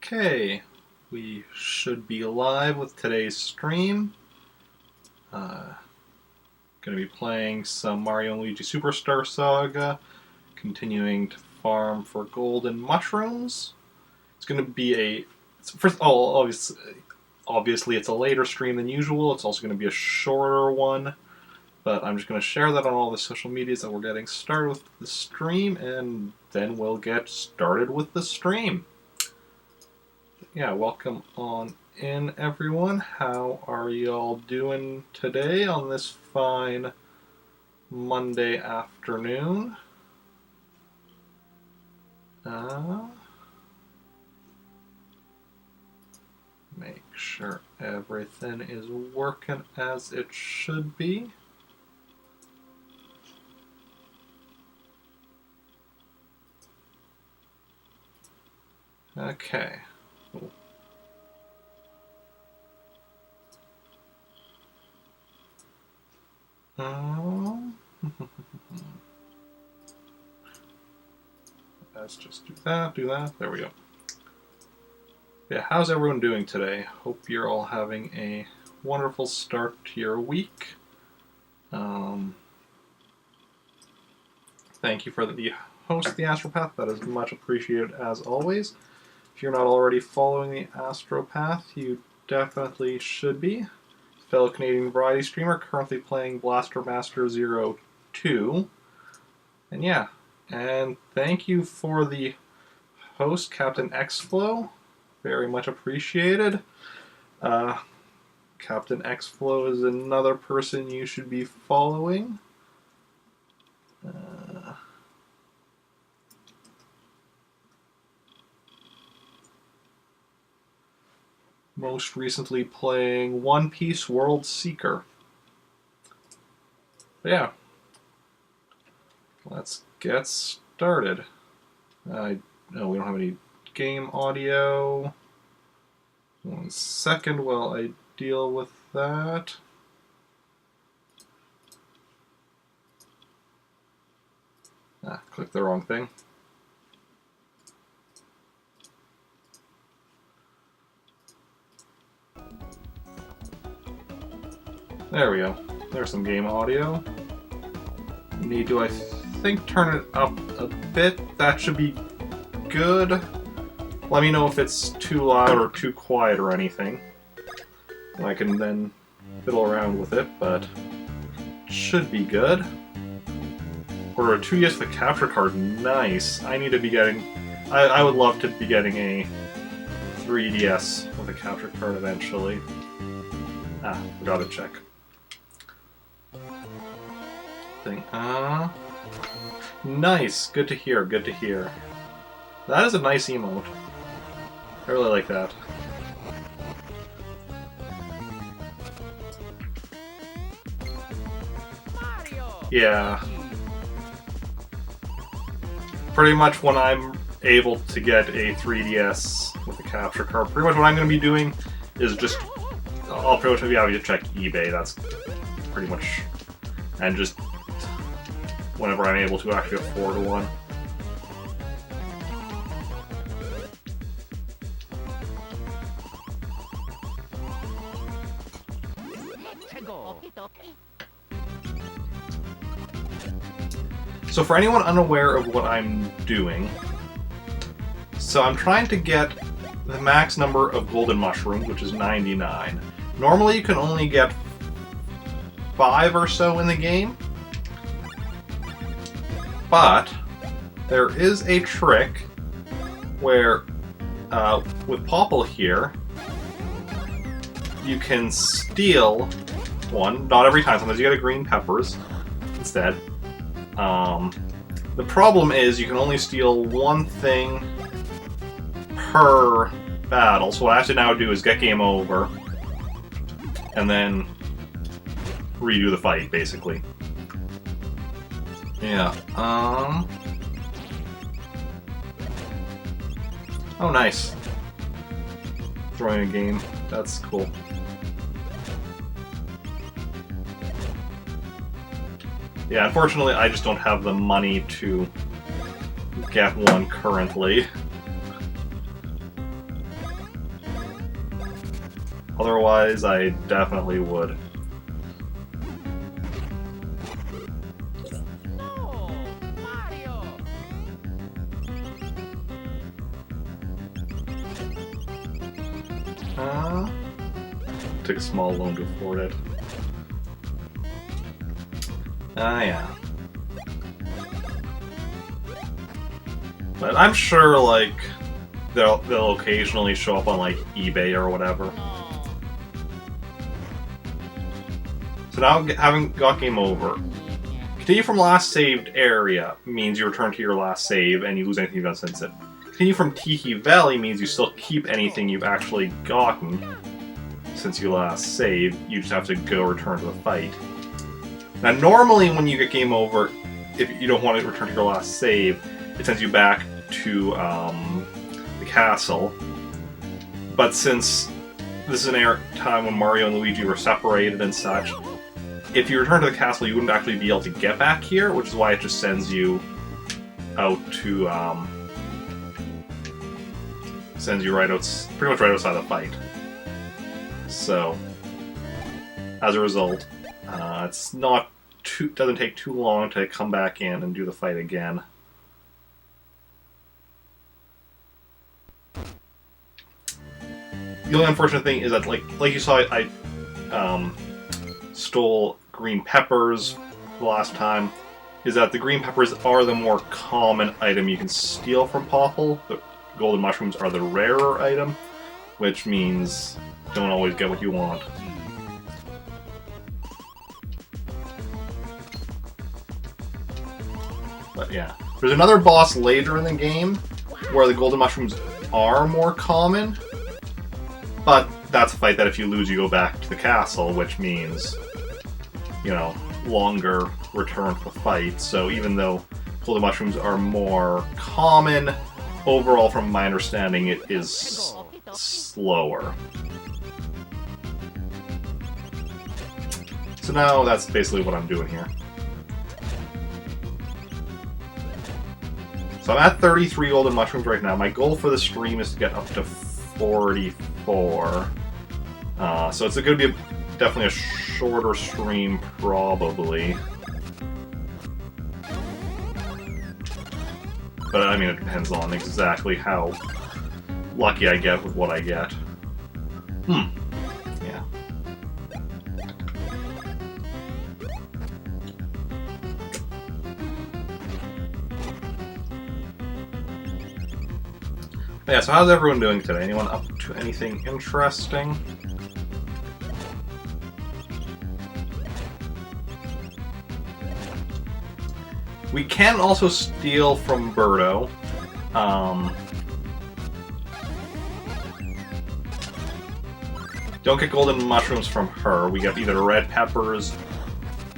Okay, we should be live with today's stream. Going to be playing some Mario and Luigi Superstar Saga, continuing to farm for golden mushrooms. It's going to be first of all, obviously it's a later stream than usual. It's also going to be a shorter one, but I'm just going to share that on all the social medias that we're getting started with the stream, and then we'll get started with the stream. Yeah, welcome on in, everyone. How are y'all doing today on this fine Monday afternoon? Make sure everything is working as it should be. Okay. Cool. Let's just do that. There we go. Yeah, how's everyone doing today? Hope you're all having a wonderful start to your week. Thank you for the host, the Astropath. That is much appreciated as always. If you're not already following the Astropath, you definitely should be. Fellow Canadian variety streamer, currently playing Blaster Master 02. And yeah, and thank you for the host, Captain Xflow. Very much appreciated. Captain Xflow is another person you should be following. Most recently playing One Piece World Seeker. But yeah, let's get started. No, we don't have any game audio. 1 second while I deal with that. Click the wrong thing. There we go. There's some game audio. Need to, I think, turn it up a bit. That should be good. Let me know if it's too loud or too quiet or anything. I can then fiddle around with it, but it should be good. Order a 2DS with a capture card. Nice. I need to be getting... I would love to be getting a 3DS with a capture card eventually. Forgot to check. Nice. Good to hear. Good to hear. That is a nice emote. I really like that. Yeah. Pretty much when I'm able to get a 3DS with a capture card, pretty much what I'm going to be doing is just... I'll pretty much be able to check eBay. That's pretty much... And just... whenever I'm able to actually afford one. So for anyone unaware of what I'm doing, so I'm trying to get the max number of golden mushrooms, which is 99. Normally you can only get 5 or so in the game, but there is a trick where with Popple here, you can steal one, not every time, sometimes you get a green peppers instead. The problem is you can only steal one thing per battle, so what I have to now do is get game over and then redo the fight, basically. Yeah, oh, nice. Throwing a game. That's cool. Yeah, unfortunately, I just don't have the money to get one currently. Otherwise, I definitely would. Took a small loan to afford it. Yeah. But I'm sure, like, they'll occasionally show up on, like, eBay or whatever. So now, having got game over, continue from last saved area means you return to your last save and you lose anything you've done since it. Continue from Tiki Valley means you still keep anything you've actually gotten since you last saved. You just have to go return to the fight. Now, normally when you get game over, if you don't want to return to your last save, it sends you back to the castle. But since this is an time when Mario and Luigi were separated and such, if you return to the castle, you wouldn't actually be able to get back here, which is why it just sends you out to sends you right out, pretty much right outside the fight. So, as a result, it's not doesn't take too long to come back in and do the fight again. The only unfortunate thing is that, like you saw, I stole green peppers the last time. Is that the green peppers are the more common item you can steal from Popple. The golden mushrooms are the rarer item, which means you don't always get what you want. But yeah. There's another boss later in the game where the golden mushrooms are more common, but that's a fight that if you lose, you go back to the castle, which means, you know, longer return to the fight. So even though golden mushrooms are more common, overall, from my understanding, it is slower. So now that's basically what I'm doing here. So I'm at 33 golden mushrooms right now. My goal for the stream is to get up to 44. So it's going to be definitely a shorter stream, probably. But I mean, it depends on exactly how lucky I get with what I get. Yeah. Yeah, so how's everyone doing today? Anyone up to anything interesting? We can also steal from Birdo. Don't get golden mushrooms from her. We get either red peppers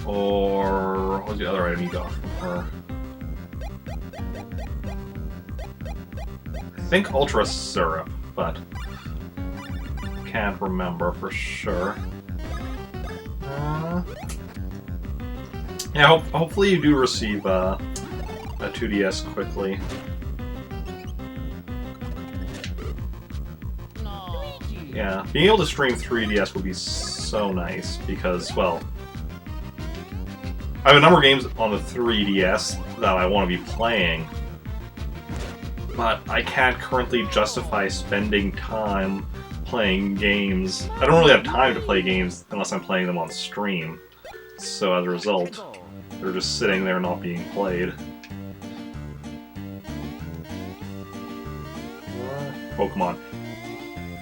or... what was the other item you got from her? I think Ultra Syrup, but can't remember for sure. Yeah, hopefully you do receive a 2DS quickly. Yeah, being able to stream 3DS would be so nice because, well, I have a number of games on the 3DS that I want to be playing, but I can't currently justify spending time playing games. I don't really have time to play games unless I'm playing them on stream. So as a result, they're just sitting there not being played. Pokemon.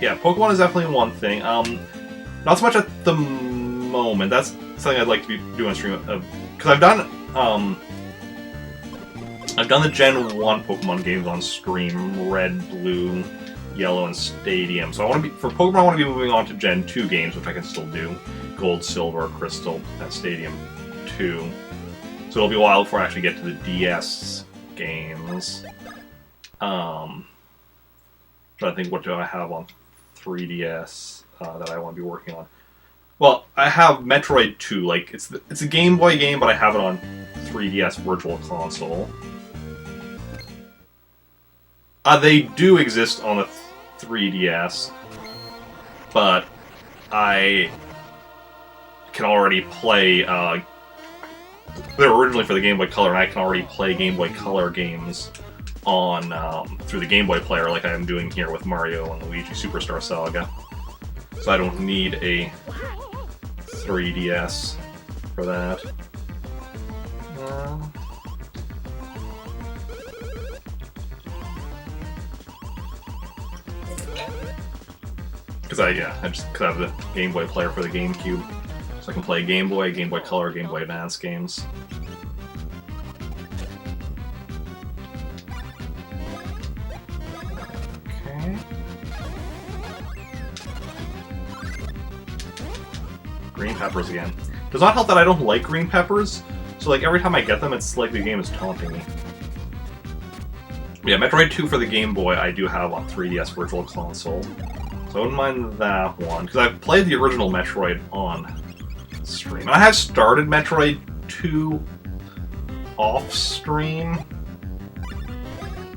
Yeah, Pokemon is definitely one thing. Not so much at the moment. That's something I'd like to be doing on stream of, because I've done the Gen 1 Pokemon games on stream, Red, Blue, Yellow, and Stadium. So I want to be, for Pokemon, I want to be moving on to Gen 2 games, which I can still do. Gold, Silver, Crystal, and Stadium 2. So it'll be a while before I actually get to the DS games. But I think, what do I have on 3DS that I want to be working on? Well, I have Metroid 2. Like, it's a Game Boy game, but I have it on 3DS Virtual Console. They do exist on the 3DS, but I can already play. They're originally for the Game Boy Color, and I can already play Game Boy Color games on through the Game Boy player, like I am doing here with Mario and Luigi Superstar Saga. So I don't need a 3DS for that. Because I just have the Game Boy player for the GameCube, so I can play Game Boy, Game Boy Color, Game Boy Advance games. Okay. Green peppers again. Does not help that I don't like green peppers, so like every time I get them, it's like the game is taunting me. Yeah, Metroid 2 for the Game Boy I do have on 3DS Virtual Console. So I wouldn't mind that one, because I've played the original Metroid on stream. And I have started Metroid 2 off stream,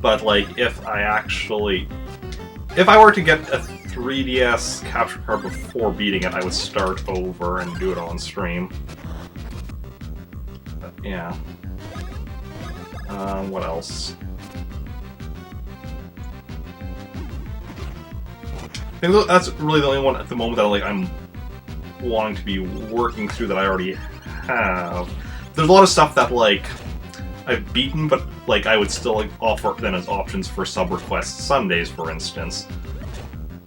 but like if I were to get a 3DS capture card before beating it, I would start over and do it on stream. But yeah. What else? I think that's really the only one at the moment that I'm wanting to be working through that I already have. There's a lot of stuff that I've beaten, but I would still offer them as options for sub request Sundays, for instance.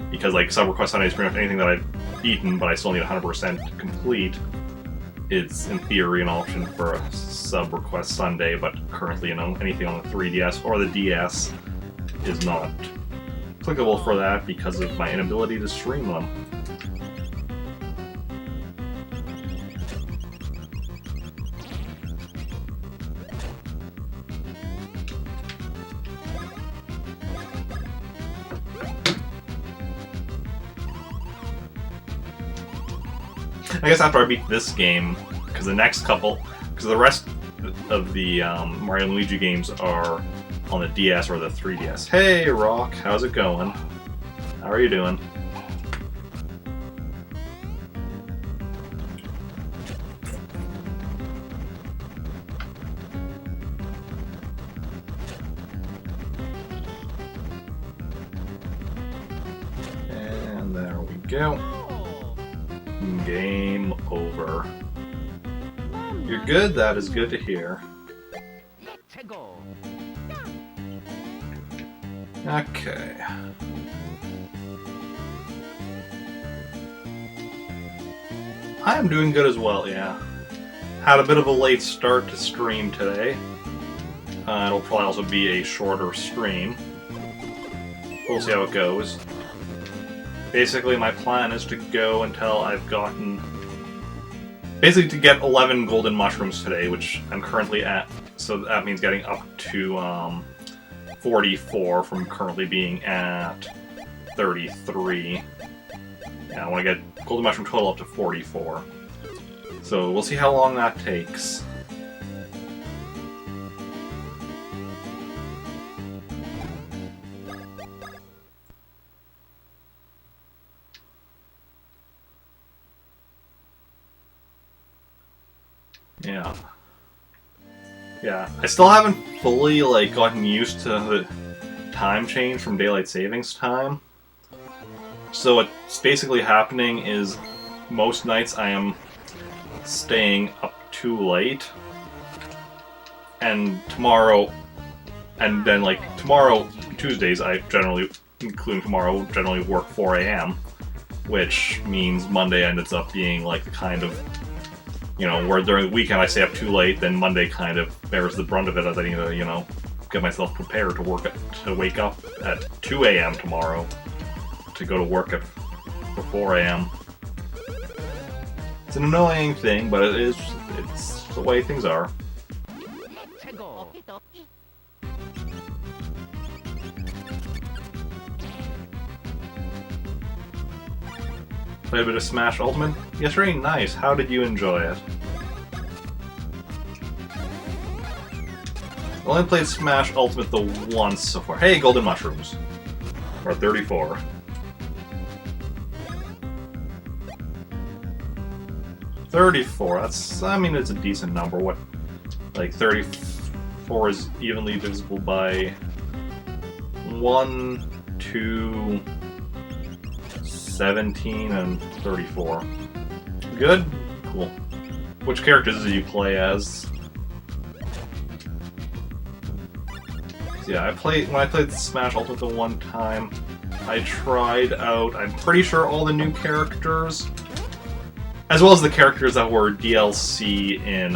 Because sub request Sundays, pretty much anything that I've beaten, but I still need 100% to complete, it's in theory an option for a sub request Sunday. But currently, anything on the 3DS or the DS is not applicable for that because of my inability to stream them. I guess after I beat this game, because the rest of the Mario and Luigi games are on the DS or the 3DS. Hey, Rock, how's it going? How are you doing? And there we go. Game over. You're good? That is good to hear. Okay. I am doing good as well, yeah. Had a bit of a late start to stream today. It'll probably also be a shorter stream. We'll see how it goes. Basically, my plan is to go until I've gotten... Basically, to get 11 golden mushrooms today, which I'm currently at. So that means getting up to 44 from currently being at 33. Yeah, I want to get golden mushroom total up to 44. So we'll see how long that takes. Yeah. Yeah, I still haven't fully gotten used to the time change from daylight savings time. So what's basically happening is most nights I am staying up too late, and tomorrow, Tuesdays, I generally, including tomorrow, generally work 4 a.m., which means Monday ends up being the kind of, where during the weekend I stay up too late, then Monday kind of bears the brunt of it as I need to, get myself prepared to wake up at 2 a.m. tomorrow to go to work at 4 a.m. It's an annoying thing, but it's the way things are. Played a bit of Smash Ultimate yesterday? Nice. How did you enjoy it? I only played Smash Ultimate the once so far. Hey, Golden Mushrooms. We're at 34. 34. That's, I mean, it's a decent number. What, like 34 is evenly divisible by 1, 2, 17, and 34. Good? Cool. Which characters do you play as? Yeah, when I played Smash Ultimate the one time, I tried out, I'm pretty sure, all the new characters, as well as the characters that were DLC in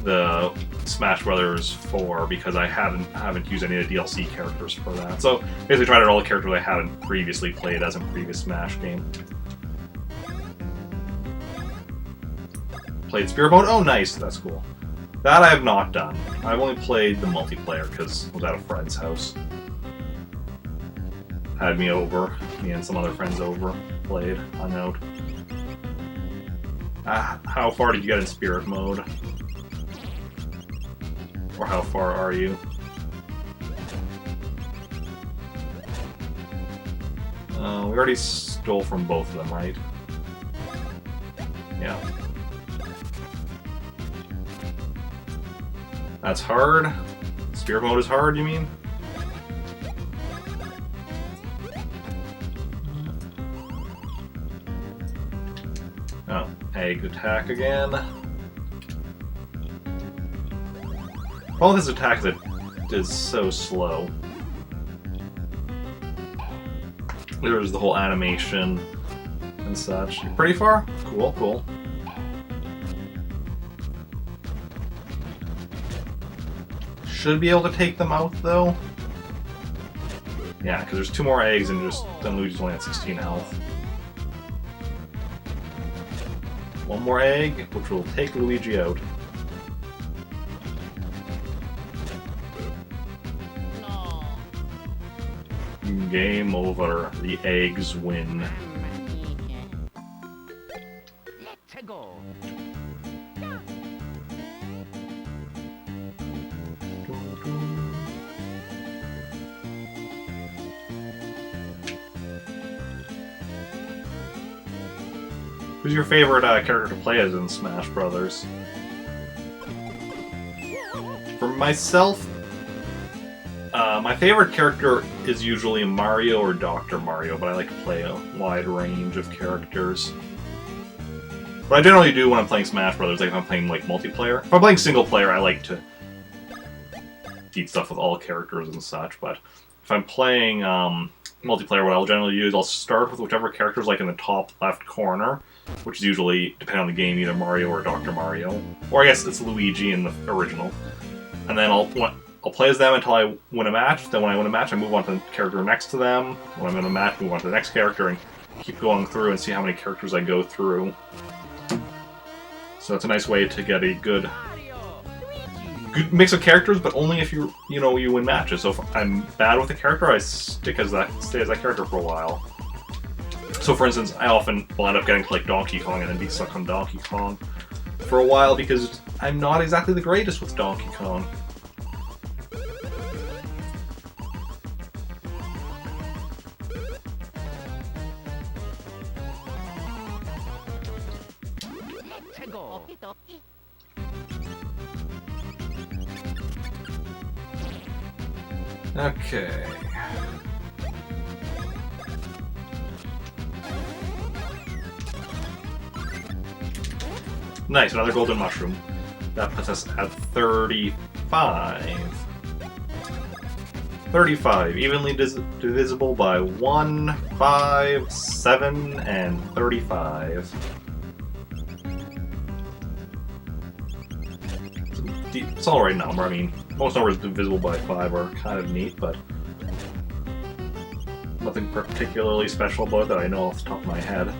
the Smash Brothers 4, because I haven't used any of the DLC characters for that. So basically tried out all the characters I hadn't previously played as in previous Smash game. Played Spirit Mode? Oh, nice, that's cool. That I have not done. I've only played the multiplayer because I was at a friend's house. Had me over, me and some other friends over, played, hung out. How far did you get in Spirit Mode? Or how far are you? We already stole from both of them, right? Yeah. That's hard? Spirit Mode is hard, you mean? Oh, egg attack again. All his attacks is so slow. There's the whole animation and such. Pretty far? Cool, cool. Should be able to take them out, though. Yeah, because there's 2 more eggs and then Luigi's only at 16 health. 1 more egg, which will take Luigi out. No. Game over. The eggs win. Let's go. Who's your favorite character to play as in Smash Brothers? For myself, my favorite character is usually Mario or Dr. Mario, but I like to play a wide range of characters. What I generally do when I'm playing Smash Brothers, like if I'm playing like multiplayer. If I'm playing single player, I like to beat stuff with all characters and such, but if I'm playing multiplayer, what I'll generally do is I'll start with whichever character's like in the top left corner, which is usually, depending on the game, either Mario or Dr. Mario. Or I guess it's Luigi in the original. And then I'll play as them until I win a match. Then when I win a match, I move on to the character next to them. When I'm in a match, move on to the next character and keep going through and see how many characters I go through. So that's a nice way to get a good mix of characters, but only if you win matches. So if I'm bad with a character, I stay as that character for a while. So for instance, I often will end up getting to like Donkey Kong and then be stuck on Donkey Kong for a while because I'm not exactly the greatest with Donkey Kong. Let's go. Okay. Nice, another golden mushroom. That puts us at 35. 35, evenly divisible by 1, 5, 7, and 35. It's an alright number. I mean, most numbers divisible by 5 are kind of neat, but nothing particularly special about it that I know off the top of my head.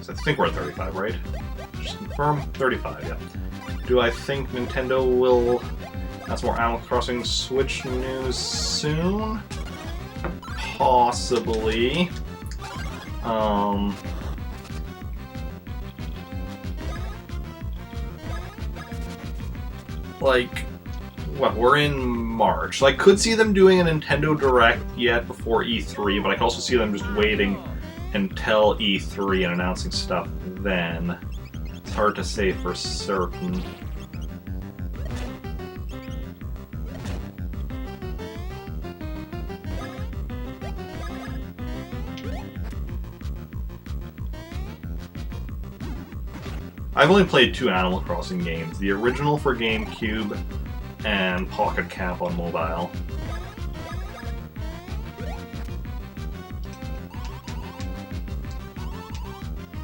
So I think we're at 35, right? Just confirm. 35, yeah. Do I think Nintendo will have some more Animal Crossing Switch news soon? Possibly. Like, what, we're in March. So I could see them doing a Nintendo Direct yet before E3, but I could also see them just waiting until E3 and announcing stuff then. It's hard to say for certain. I've only played 2 Animal Crossing games, the original for GameCube and Pocket Camp on mobile.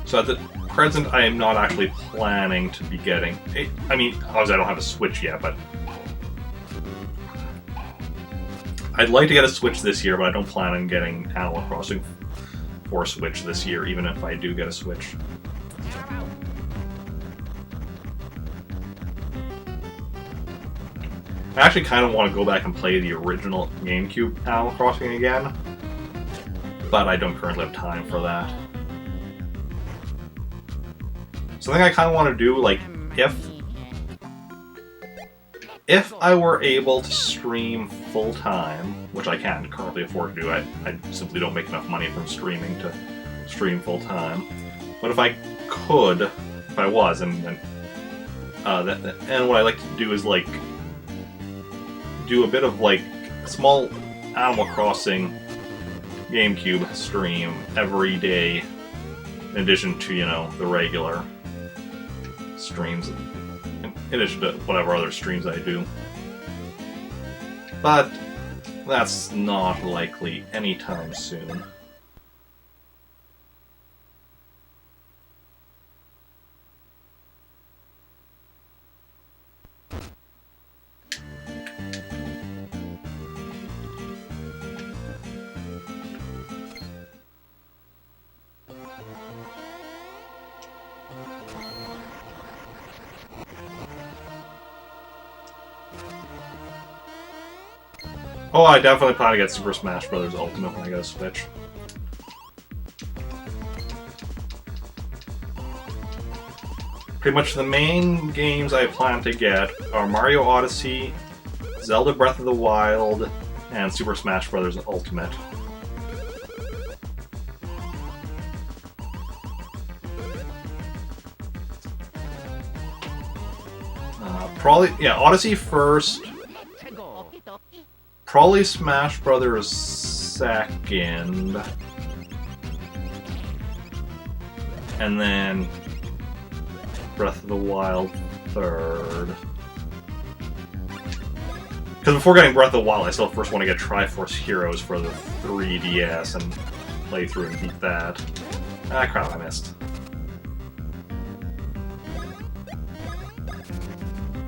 So at the present, I am not actually planning to be getting... I mean, obviously I don't have a Switch yet, but... I'd like to get a Switch this year, but I don't plan on getting Animal Crossing for Switch this year, even if I do get a Switch. I actually kind of want to go back and play the original GameCube Animal Crossing again, but I don't currently have time for that. Something I kind of want to do, like, if I were able to stream full-time, which I can't currently afford to do, I simply don't make enough money from streaming to stream full-time, but if I could, if I was, and what I like to do is, like, do a bit of, like, a small Animal Crossing GameCube stream every day, in addition to, you know, the regular streams, in addition to whatever other streams I do. But that's not likely anytime soon. Oh, I definitely plan to get Super Smash Bros. Ultimate when I get a Switch. Pretty much the main games I plan to get are Mario Odyssey, Zelda Breath of the Wild, and Super Smash Bros. Ultimate. Odyssey first. Probably Smash Brothers second. And then Breath of the Wild third. Because before getting Breath of the Wild, I still first want to get Triforce Heroes for the 3DS and play through and beat that. Ah, crap, I missed.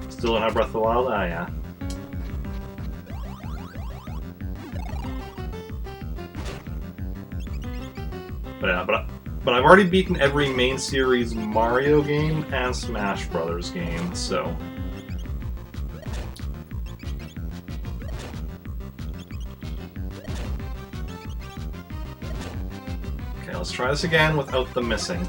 Still don't have Breath of the Wild? Ah, yeah. But I've already beaten every main series Mario game and Smash Brothers game, so... Okay, let's try this again without the missing.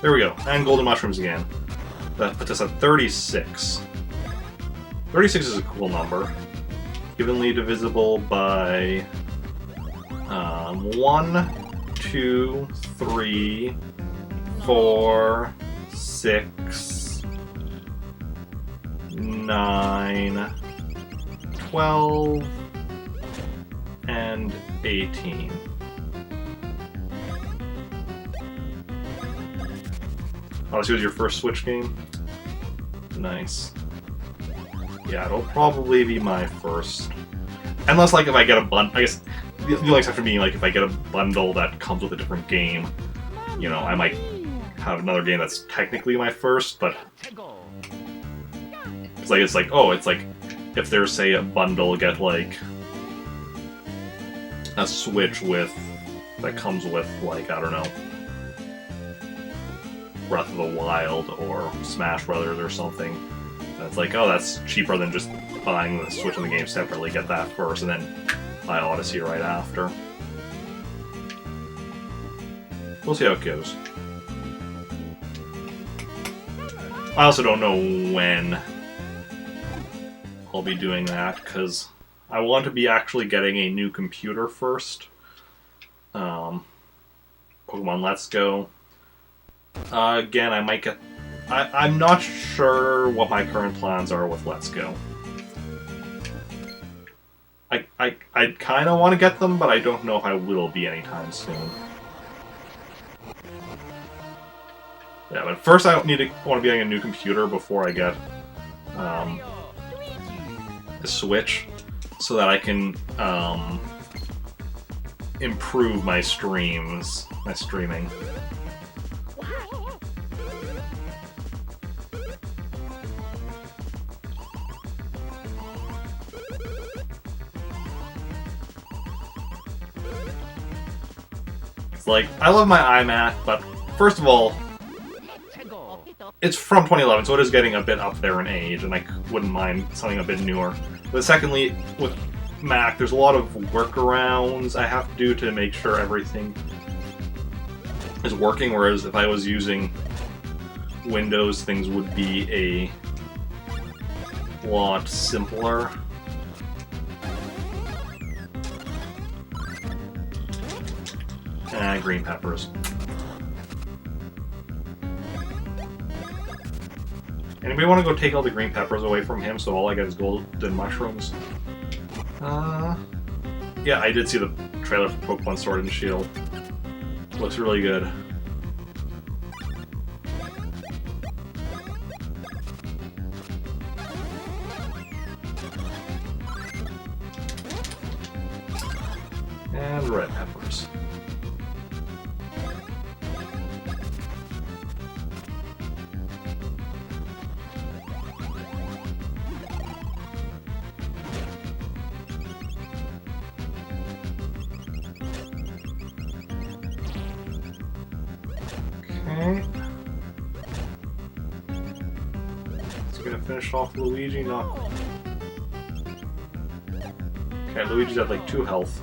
There we go, and golden mushrooms again. That puts us at 36. 36 is a cool number. Evenly divisible by 1, 2, 3, 4, 6, 9, 12, and 18. Oh, this was your first Switch game? Nice. Yeah, it'll probably be my first. Unless, like, if I get a bundle, I guess the only exception being, like, if I get a bundle that comes with a different game, you know, I might have another game that's technically my first, but... It's like, if there's, say, a bundle, get, like, a Switch with, that comes with, like, I don't know, Breath of the Wild or Smash Brothers or something. And it's like, oh, that's cheaper than just buying the Switch and the game separately. Get that first, and then buy Odyssey right after. We'll see how it goes. I also don't know when I'll be doing that, because I want to be actually getting a new computer first. Pokemon Let's Go. Again, I might get... I'm not sure what my current plans are with Let's Go. I kind of want to get them, but I don't know if I will be anytime soon. Yeah, but first I want to be getting a new computer before I get a Switch, so that I can improve my streaming. It's like, I love my iMac, but first of all, it's from 2011, so it is getting a bit up there in age, and I wouldn't mind something a bit newer. But secondly, with Mac, there's a lot of workarounds I have to do to make sure everything is working, whereas if I was using Windows, things would be a lot simpler. Green peppers. Anybody want to go take all the green peppers away from him so all I get is golden mushrooms? Yeah, I did see the trailer for Pokemon Sword and Shield. Looks really good. And red peppers. Finish off Luigi, not... Okay, Luigi's at like 2 health.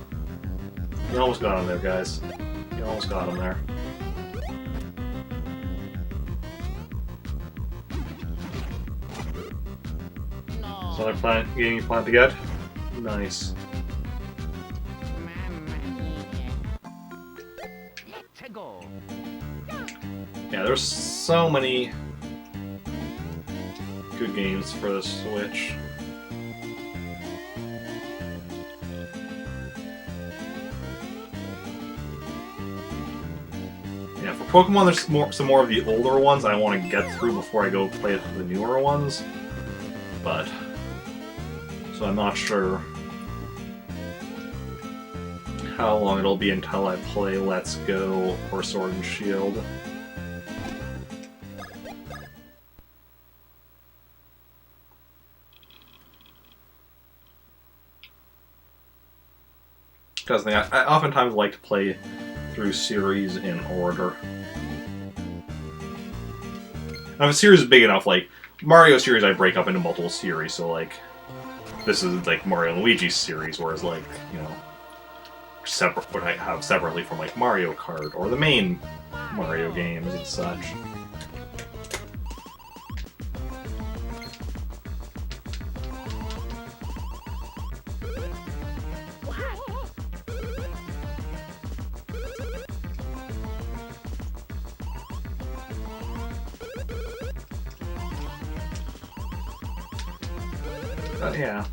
You almost got him there, guys. You almost got him there. So another game you plan to get? Nice. Yeah, there's so many good games for the Switch. Yeah, for Pokemon, there's some more of the older ones I want to get through before I go play the newer ones. But so I'm not sure how long it'll be until I play Let's Go or Sword and Shield. Because I oftentimes like to play through series in order. Now, if a series is big enough, like Mario series, I break up into multiple series. So like, this is like Mario and Luigi series, whereas like, you know, separate what I have separately from like Mario Kart or the main Mario games and such. But yeah.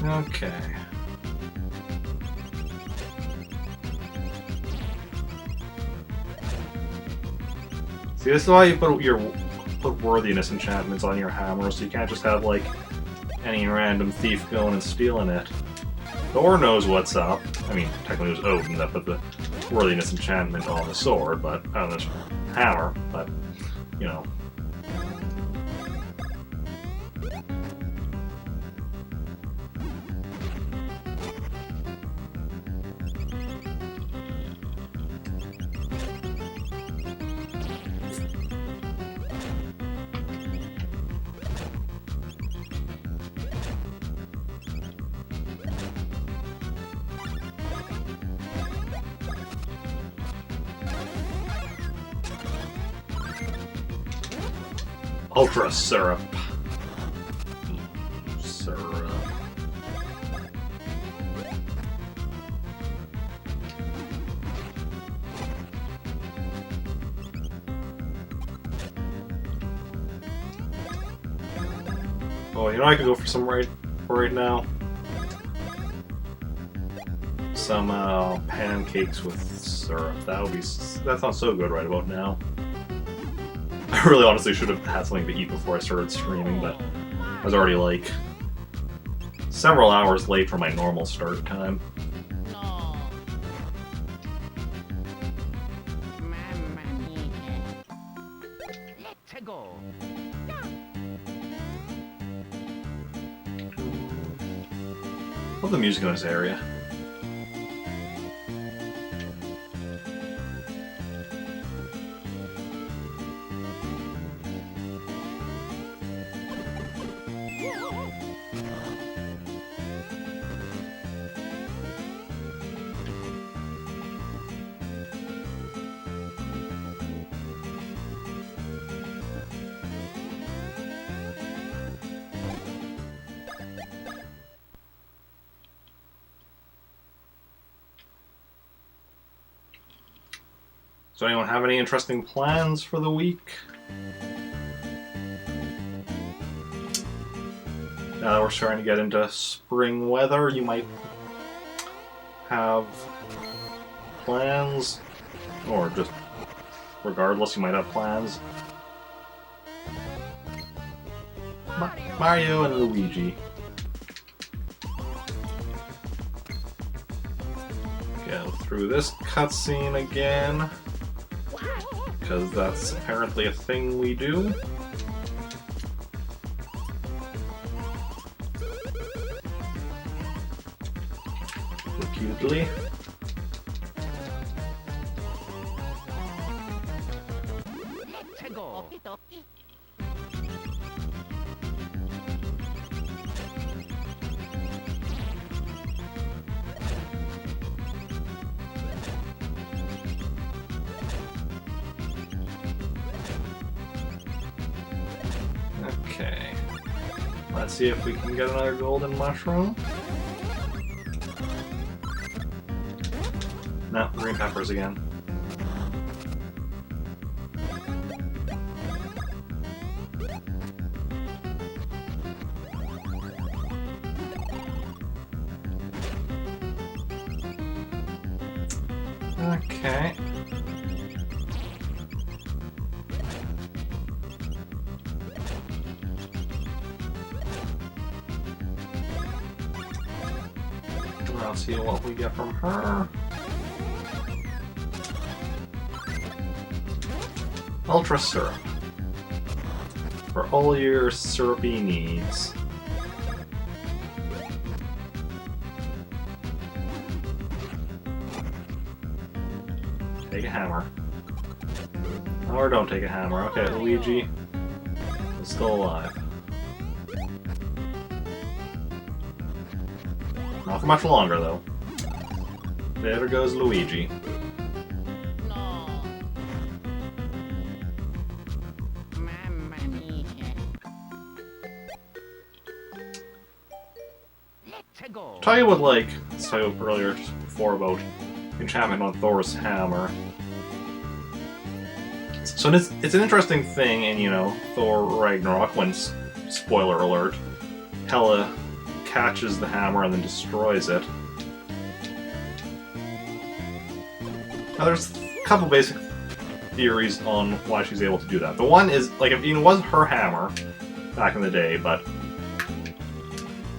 Okay. See, this is why you put worthiness enchantments on your hammer, so you can't just have like any random thief going and stealing it. Thor knows what's up. I mean, technically it was Odin that put the worthiness enchantment on the sword, but on this hammer, but you know. Ultra Syrup. Syrup. Oh, you know I could go for some right now. Some pancakes with syrup. That sounds so good right about now. I really honestly should have had something to eat before I started streaming, but I was already like several hours late for my normal start time. No. Mamma mia. Let's go. Love the music in this area. Does anyone have any interesting plans for the week? Now that we're starting to get into spring weather, you might have plans, or just regardless, you might have plans. Mario and Luigi. Go through this cutscene again, because that's apparently a thing we do. Repeatedly. Let's go. Okay. Let's see if we can get another golden mushroom. No, green peppers again. Okay. Let's see what we get from her. Ultra Syrup. For all your syrupy needs. Take a hammer. Or don't take a hammer. Okay, Luigi is still alive. Not for much longer, though. There goes Luigi. No. Mamma mia. Let's go. Tell you what, like, I told you earlier, just before, about enchantment on Thor's hammer. So it's an interesting thing in, you know, Thor Ragnarok, when, spoiler alert, Hela catches the hammer and then destroys it. Now there's a couple basic theories on why she's able to do that. The one is, like, it was her hammer back in the day, but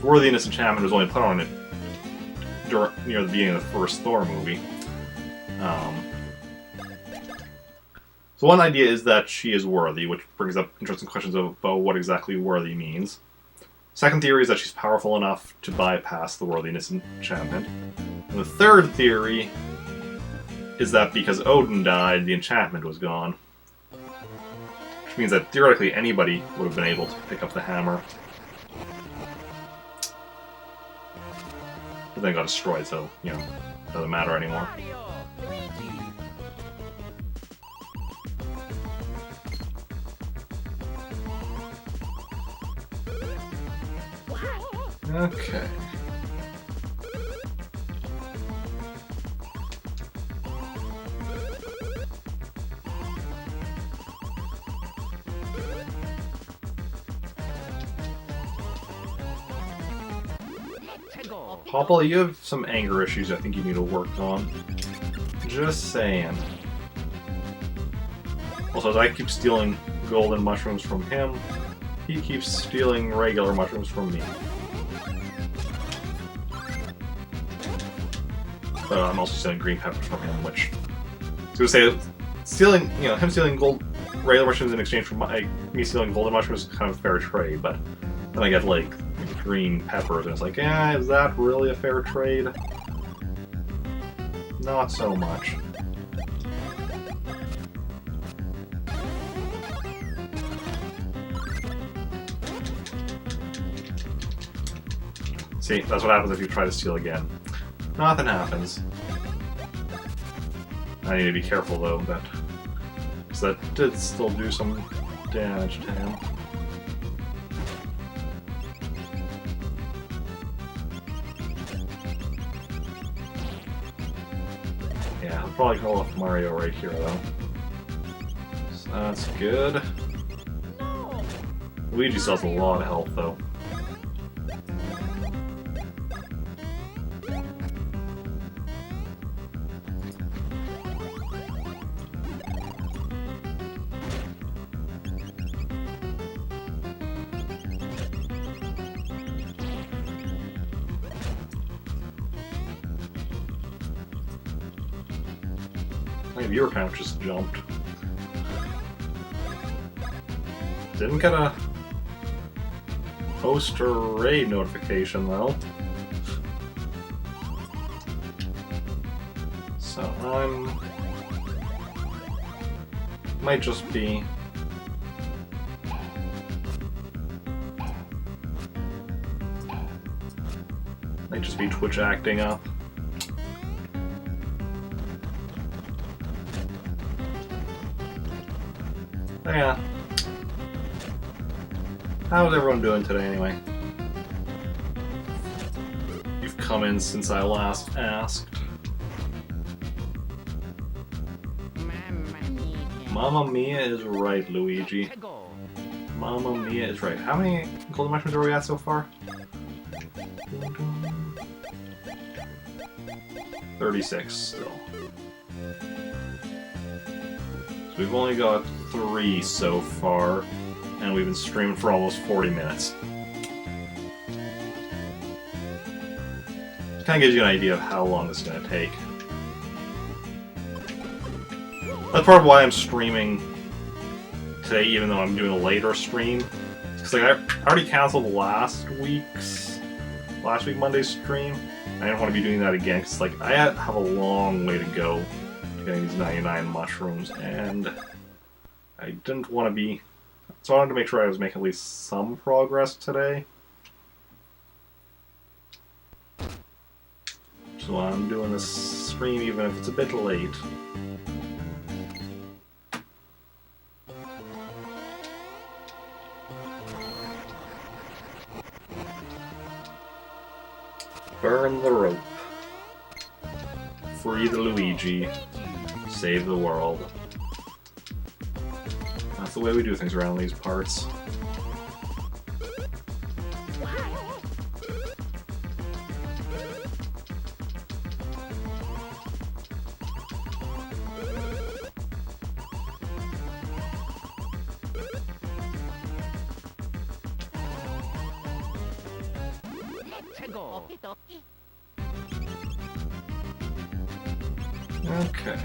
worthiness enchantment was only put on it near the beginning of the first Thor movie. So one idea is that she is worthy, which brings up interesting questions about what exactly worthy means. Second theory is that she's powerful enough to bypass the worthiness enchantment. And the third theory is that because Odin died, the enchantment was gone. Which means that theoretically anybody would have been able to pick up the hammer. But then it got destroyed, so, you know, it doesn't matter anymore. Mario. Luigi. Okay. Tego. Popple, you have some anger issues I think you need to work on. Just saying. Also, as I keep stealing golden mushrooms from him, he keeps stealing regular mushrooms from me. But I'm also stealing green peppers from him, which I was gonna say, stealing, him stealing regular mushrooms in exchange for me stealing golden mushrooms is kind of a fair trade, but then I get like green peppers, and it's like, is that really a fair trade? Not so much. See, that's what happens if you try to steal again. Nothing happens. I need to be careful though, because that did still do some damage to him. Yeah, I'll probably call off Mario right here though. So that's good. No. Luigi still has a lot of health though. My viewer count just jumped. Didn't get a host or raid notification though. So might just be Twitch acting up. Yeah. How's everyone doing today anyway? You've come in since I last asked. Mamma mia. Mamma Mia is right, Luigi. Tego. Mamma Mia is right. How many golden mushrooms are we at so far? 36 still. So we've only got 3 so far, and we've been streaming for almost 40 minutes. Kind of gives you an idea of how long this is going to take. That's part of why I'm streaming today, even though I'm doing a later stream. Because like, I already canceled last week Monday's stream. I didn't want to be doing that again, because like, I have a long way to go to getting these 99 mushrooms, and I didn't want to be... So I wanted to make sure I was making at least some progress today. So I'm doing this stream even if it's a bit late. Burn the rope. Free the Luigi. Save the world. That's the way we do things around these parts. Tego. Okay.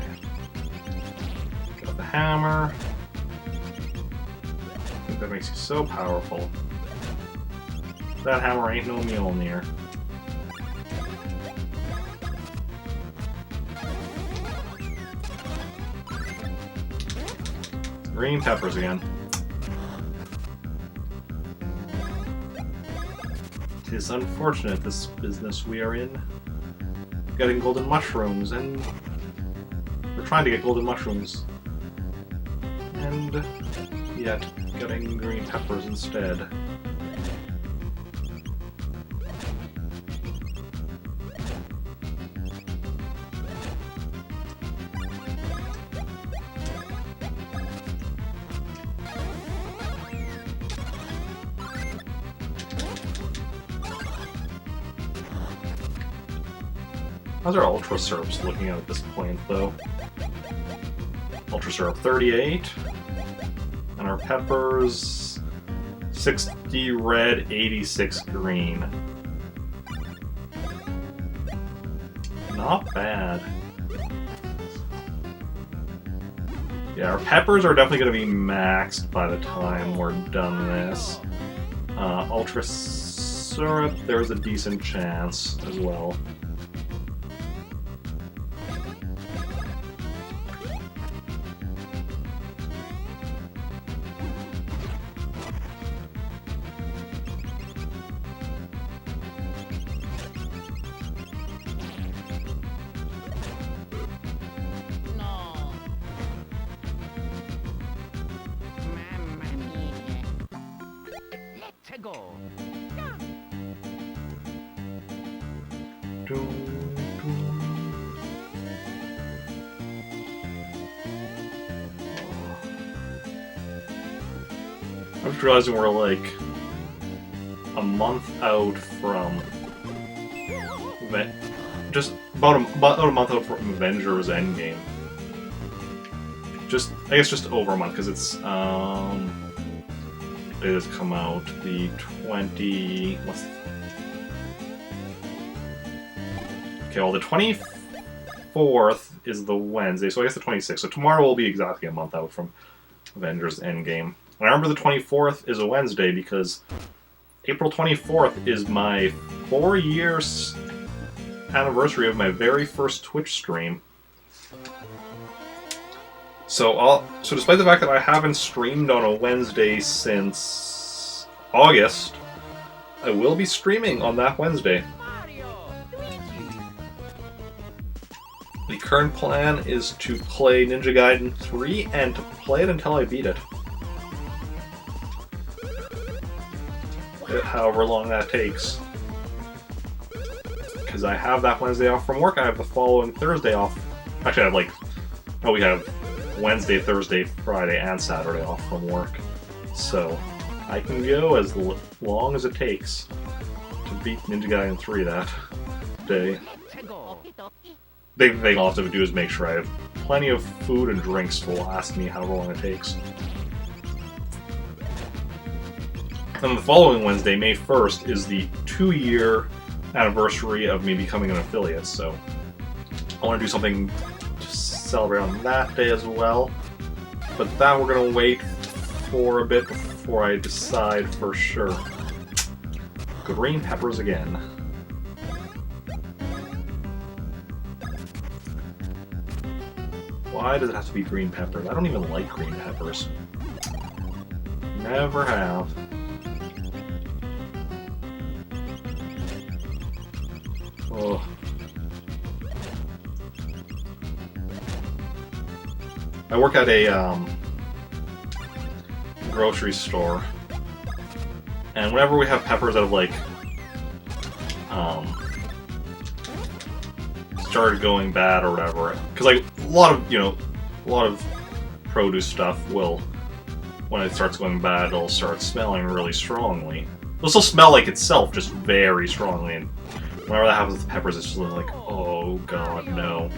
Got the hammer. I think that makes you so powerful. That hammer ain't no Mjolnir. Green peppers again. Tis unfortunate, this business we are in. Getting golden mushrooms, and we're trying to get golden mushrooms. And yet, getting green peppers instead. How's our Ultra Syrups looking at this point, though? Ultra Syrup 38. And our peppers 60 red, 86 green. Not bad. Yeah, our peppers are definitely going to be maxed by the time we're done this. Ultra Syrup, there's a decent chance as well. No. Mamma mia. Let's go. I'm just realizing we're like a month out from just about a month out from Avengers Endgame. I guess just over a month because it's it has come out the 20. Okay, well the 24th is the Wednesday, so I guess the 26th. So tomorrow will be exactly a month out from Avengers Endgame. And I remember the 24th is a Wednesday because April 24th is my 4 years anniversary of my very first Twitch stream. So despite the fact that I haven't streamed on a Wednesday since August, I will be streaming on that Wednesday. Mario. Luigi. The current plan is to play Ninja Gaiden 3 and to play it until I beat it. However long that takes. Because I have that Wednesday off from work, I have the following Thursday off. Actually, I have we have Wednesday, Thursday, Friday, and Saturday off from work. So, I can go as long as it takes to beat Ninja Gaiden 3 that day. Let's go. The thing I'll have to do is make sure I have plenty of food and drinks to last me however long it takes. And the following Wednesday, May 1st, is the 2-year anniversary of me becoming an affiliate, so I want to do something to celebrate on that day as well. But that we're going to wait for a bit before I decide for sure. Green peppers again. Why does it have to be green peppers? I don't even like green peppers. Never have. Oh. I work at a grocery store, and whenever we have peppers that have like started going bad or whatever, because like a lot of produce stuff will, when it starts going bad, it'll start smelling really strongly. It'll still smell like itself, just very strongly, and whenever that happens with peppers, it's just like, oh god, no.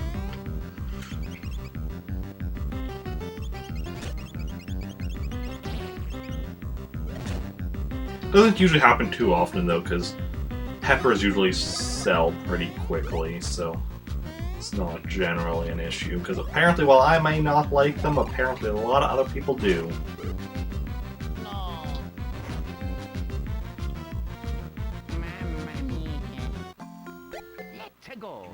Doesn't usually happen too often though, because peppers usually sell pretty quickly, so it's not generally an issue. Because apparently, while I may not like them, apparently a lot of other people do. No. Mamma mia. Let's go.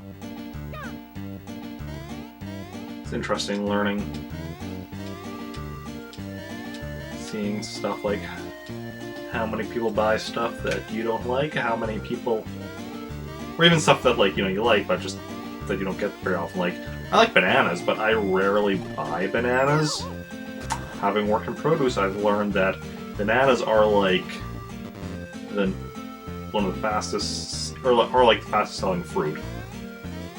It's interesting learning, seeing stuff like how many people buy stuff that you don't like, how many people, or even stuff that like you like but just that you don't get very often. Like, I like bananas, but I rarely buy bananas. Having worked in produce, I've learned that bananas are like one of the fastest, or like the fastest selling fruit.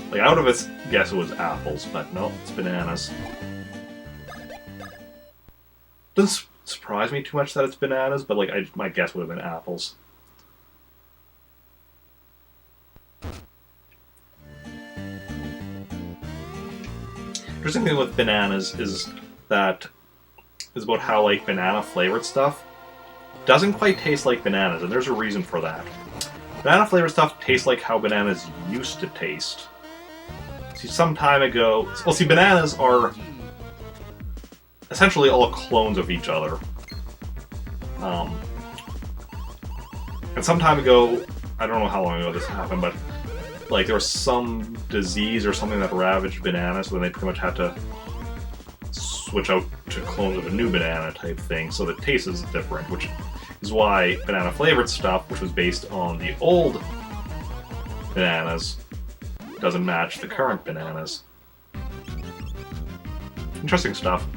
Like, I would have guessed it was apples, but no, it's bananas. Doesn't surprise me too much that it's bananas, but like my guess would have been apples. interesting thing with bananas is that is about how like banana flavored stuff doesn't quite taste like bananas, and there's a reason for that. Banana flavored stuff tastes like how bananas used to taste. See, some time ago, well, see, bananas are essentially all clones of each other. And some time ago, I don't know how long ago this happened, but like there was some disease or something that ravaged bananas, so then they pretty much had to switch out to clones of a new banana type thing, so the taste is different, which is why banana flavored stuff, which was based on the old bananas, doesn't match the current bananas. Interesting stuff.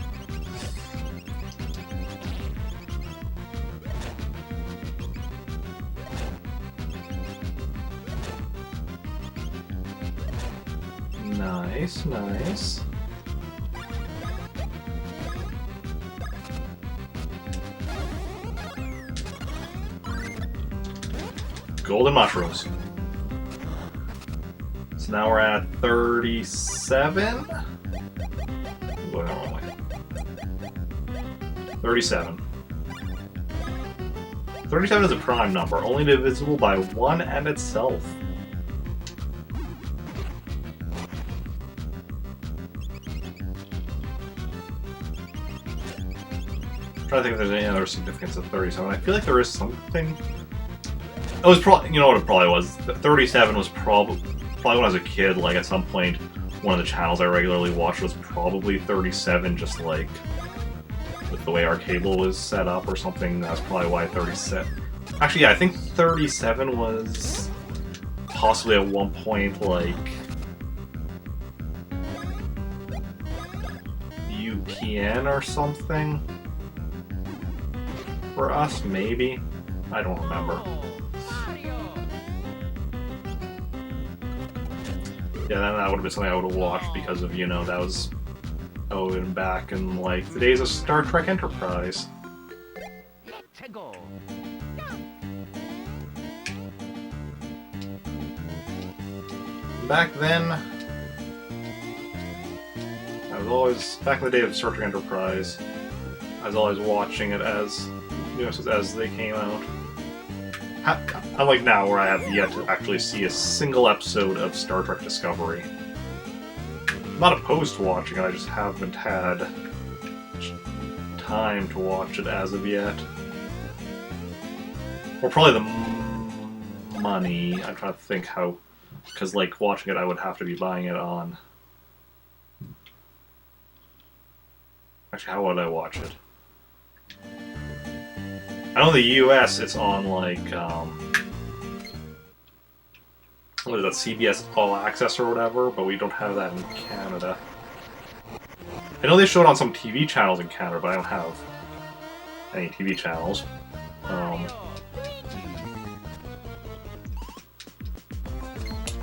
Nice, nice. Golden mushrooms. So now we're at 37? What am I? 37. 37 is a prime number, only divisible by 1 and itself. I'm trying to think if there's any other significance of 37. I feel like there is something. It was probably, you know what it probably was? 37 was probably when I was a kid, like at some point, one of the channels I regularly watched was probably 37, just like with the way our cable was set up or something. That's probably why 37. Actually, yeah, I think 37 was possibly at one point like UPN or something. For us, maybe? I don't remember. Yeah, that would have been something I would have watched because of, you know, that was and back in, like, the days of Star Trek Enterprise. Let's go. Back then, I was always, back in the day of Star Trek Enterprise, I was always watching it as, you know, as they came out. Unlike now, where I have yet to actually see a single episode of Star Trek Discovery. I'm not opposed to watching it, I just haven't had time to watch it as of yet. Or probably the money. I'm trying to think how, because like watching it, I would have to be buying it on. Actually, how would I watch it? I know in the US it's on like, what is that, CBS All Access or whatever, but we don't have that in Canada. I know they show it on some TV channels in Canada, but I don't have any TV channels.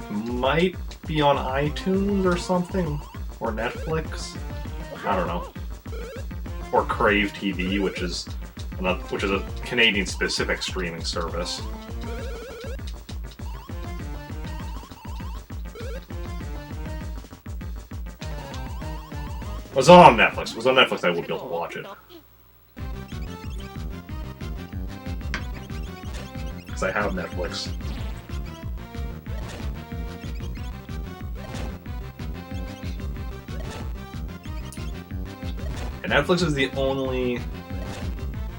Might be on iTunes or something, or Netflix. I don't know. Or Crave TV, which is a Canadian-specific streaming service. Was it on Netflix? If it was on Netflix, I would be able to watch it. Because I have Netflix. And Netflix is the only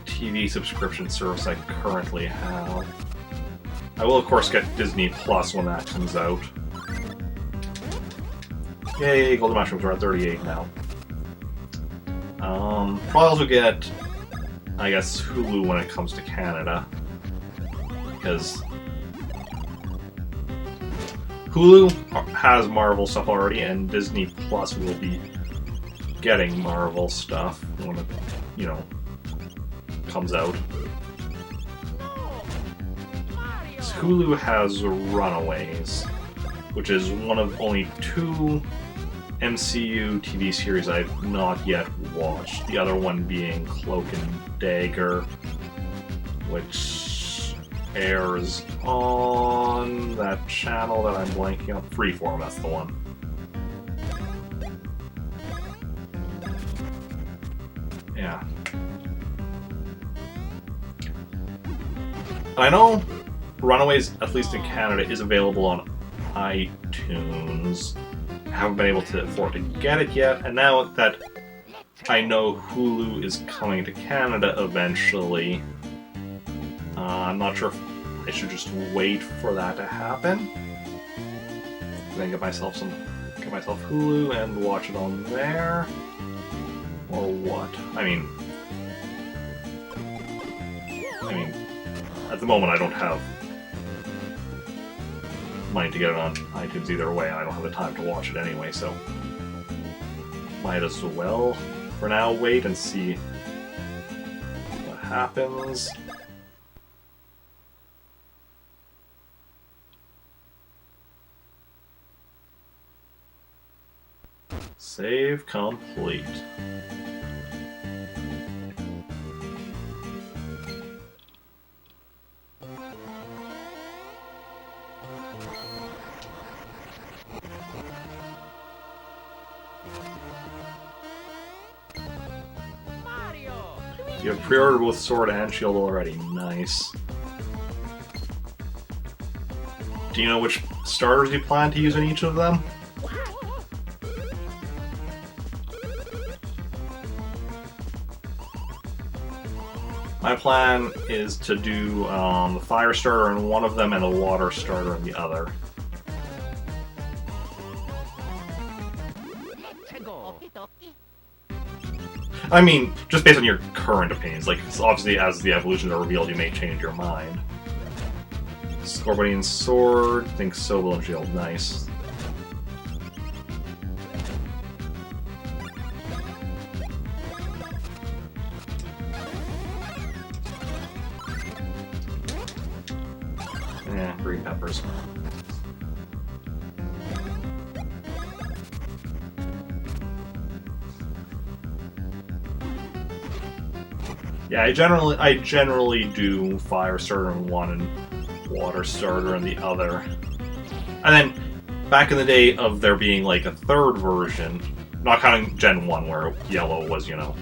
TV subscription service I currently have. I will, of course, get Disney Plus when that comes out. Yay, Golden Mushrooms are at 38 now. Probably also get, I guess, Hulu when it comes to Canada. Because Hulu has Marvel stuff already, and Disney Plus will be getting Marvel stuff when it, you know, comes out. Hulu has Runaways, which is one of only 2 MCU TV series I've not yet watched. The other one being Cloak and Dagger, which airs on that channel that I'm blanking on. Freeform, that's the one. Yeah. I know Runaways, at least in Canada, is available on iTunes. I haven't been able to afford to get it yet, and now that I know Hulu is coming to Canada eventually, I'm not sure if I should just wait for that to happen. Then get myself Hulu and watch it on there, or what? I mean, at the moment I don't have money to get it on iTunes either way. I don't have the time to watch it anyway, so might as well, for now, wait and see what happens. Save complete. Mario. You have pre-ordered both Sword and Shield already. Nice. Do you know which starters you plan to use in each of them? My plan is to do the Fire Starter in one of them and the Water Starter in the other. I mean, just based on your current opinions. Like, obviously, as the evolutions are revealed, you may change your mind. Scorpion Sword, think Sobel and Shield, nice. Yeah, green peppers. Yeah, I generally do Fire Starter in one and Water Starter in the other. And then, back in the day of there being like a third version, not counting Gen 1 where Yellow was, you know,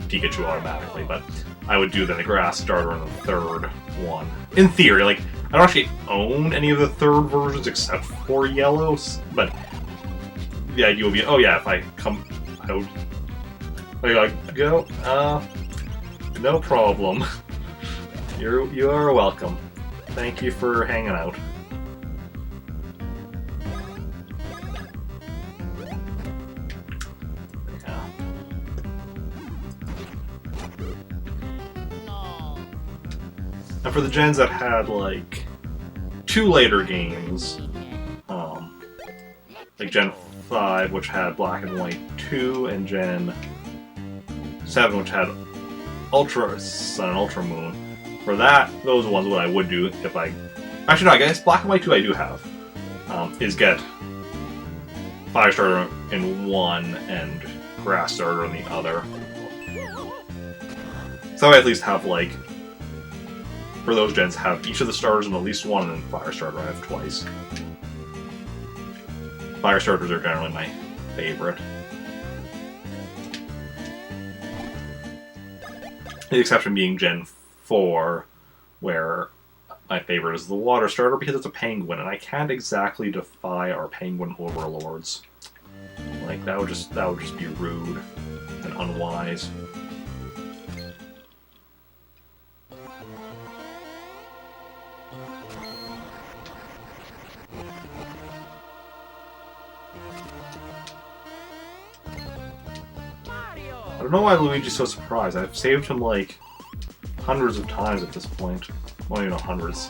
Pikachu automatically, but I would do then the Grass Starter in the third one. In theory, like, I don't actually own any of the third versions except for Yellow's, but the idea would be, oh yeah, if I come out, I go, no problem. You are welcome. Thank you for hanging out. Yeah. And for the gens that had like 2 later games, like Gen 5, which had Black and White 2, and Gen 7, which had Ultra Sun and Ultra Moon. For that, those are ones what I would do if I... Actually, no, I guess Black and White 2 I do have. Is get Fire Starter in one and Grass Starter in the other. So I at least have, like... For those gens, have each of the starters in at least one, and then Fire Starter I have twice. Fire Starters are generally my favorite. The exception being Gen 4, where my favorite is the Water Starter because it's a penguin, and I can't exactly defy our penguin overlords. Like, that would just be rude and unwise. I don't know why Luigi's so surprised. I've saved him like hundreds of times at this point. Well, you know, hundreds.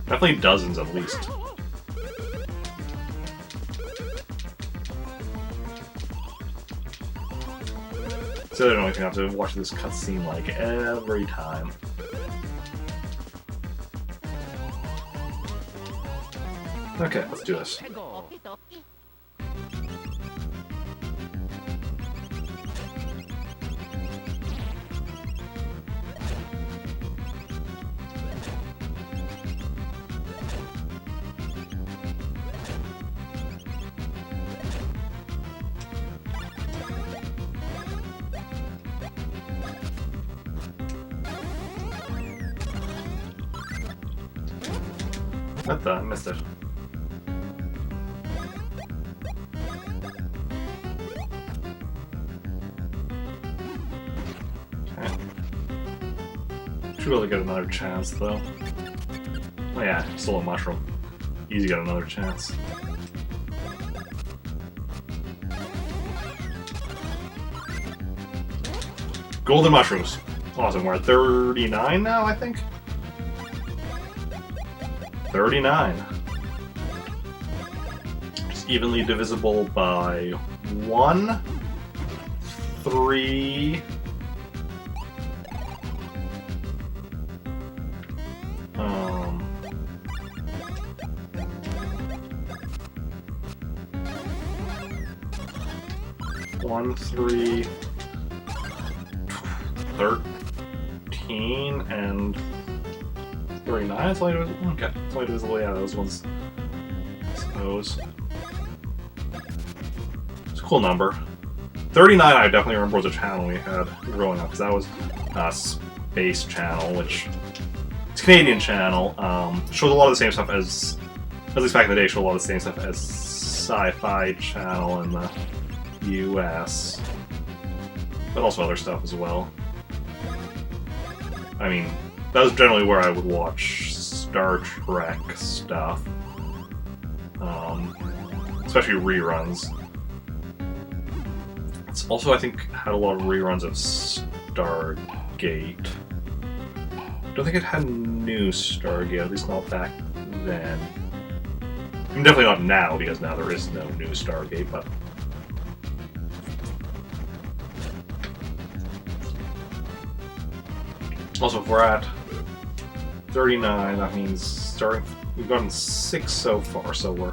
Definitely dozens at least. So I don't even have to watch this cutscene like every time. Okay, let's do this. What the? I missed it. Okay. Should be able to get another chance, though. Oh yeah, still a mushroom. Easy, got another chance. Golden mushrooms. Awesome, we're at 39 now, I think? 39. Just evenly divisible by 1, 3... 1, 3, 13, and 39. It's only divisible. Okay, it's only divisible. Yeah, those ones. I suppose. It's a cool number. 39, I definitely remember was a channel we had growing up, because that was Space Channel, which it's a Canadian channel. Shows a lot of the same stuff as least back in the day, showed a lot of the same stuff as Sci-Fi Channel in the US, but also other stuff as well. I mean, that was generally where I would watch Star Trek stuff, especially reruns. It's also, I think, had a lot of reruns of Stargate. Don't think it had new Stargate, at least not back then. I mean, definitely not now, because now there is no new Stargate, but also, if we're at 39, that means we've gotten 6 so far, so we're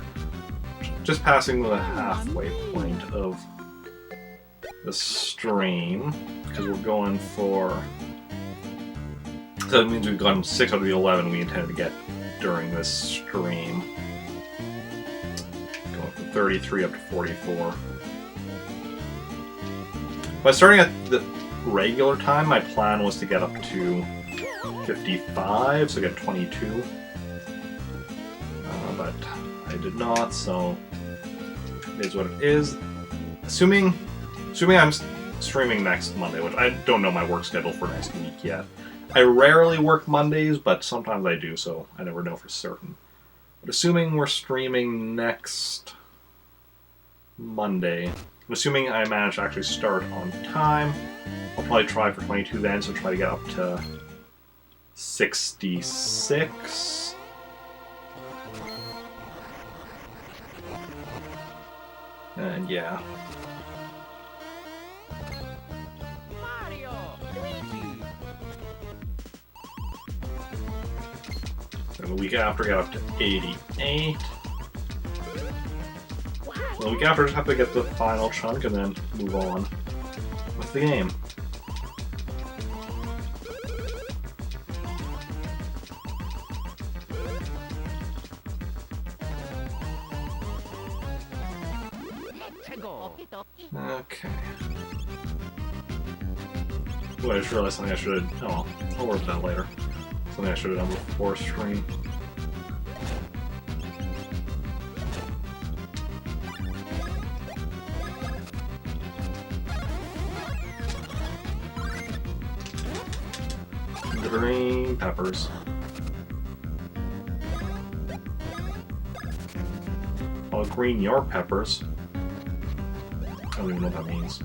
just passing the halfway point of the stream, because we're going for... So that means we've gotten 6 out of the 11 we intended to get during this stream. Going from 33 up to 44. By starting at the regular time, my plan was to get up to 55, so get 22. But I did not, so it is what it is. Assuming I'm streaming next Monday, which I don't know my work schedule for next week yet. I rarely work Mondays, but sometimes I do, so I never know for certain. But assuming we're streaming next Monday, I'm assuming I managed to actually start on time. I'll probably try for 22 then, so try to get up to 66. And yeah. Mario, Luigi. And the week after, get up to 88. The week after, just have to get the final chunk and then move on with the game. Okay. Oh, I just realized something I should have... Oh, well, I'll work with that later. Something I should have done before stream. Green peppers. Oh, green your peppers. I don't even know what that means.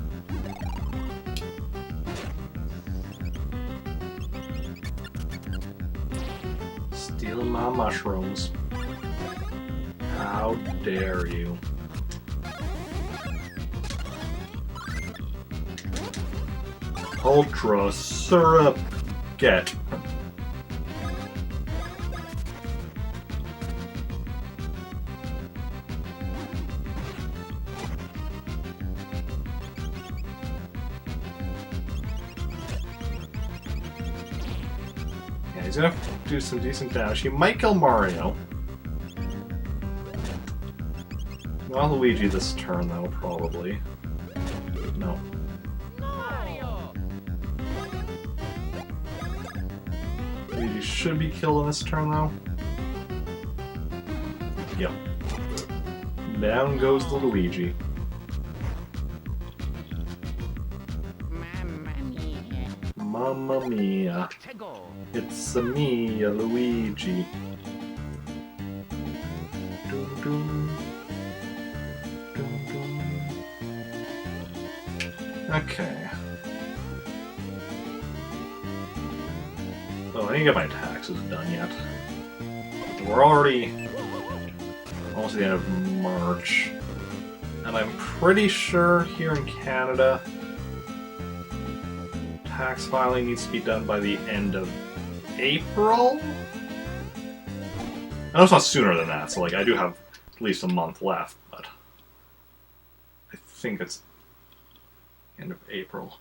Steal my mushrooms. How dare you? Ultra syrup. Get. Yeah, he's gonna do some decent damage. He might kill Mario. Not Luigi this turn, though, probably. No. Mario. Luigi should be killed on this turn, though. Yep. Down goes the Luigi. Mamma mia. Mamma mia. Let's go. It's a me, a Luigi. Dun, dun. Dun, dun. Okay. Oh, I need to get my taxes done yet. We're already almost at the end of March. And I'm pretty sure here in Canada, tax filing needs to be done by the end of April? I know it's not sooner than that, so like I do have at least a month left, but I think it's end of April.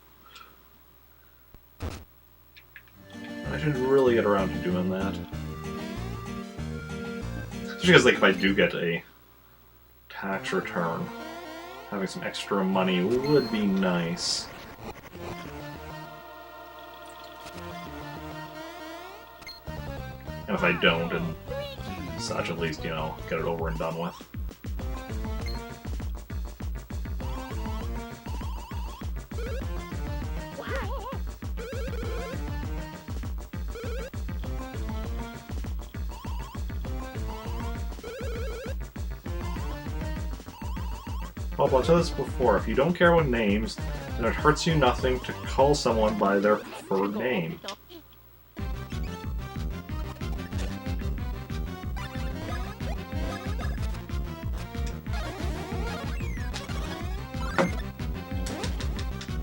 I should really get around to doing that. Especially because like if I do get a tax return, having some extra money would be nice. And if I don't, and such, at least, you know, get it over and done with. Well, I've said this before, if you don't care about names, then it hurts you nothing to call someone by their preferred name.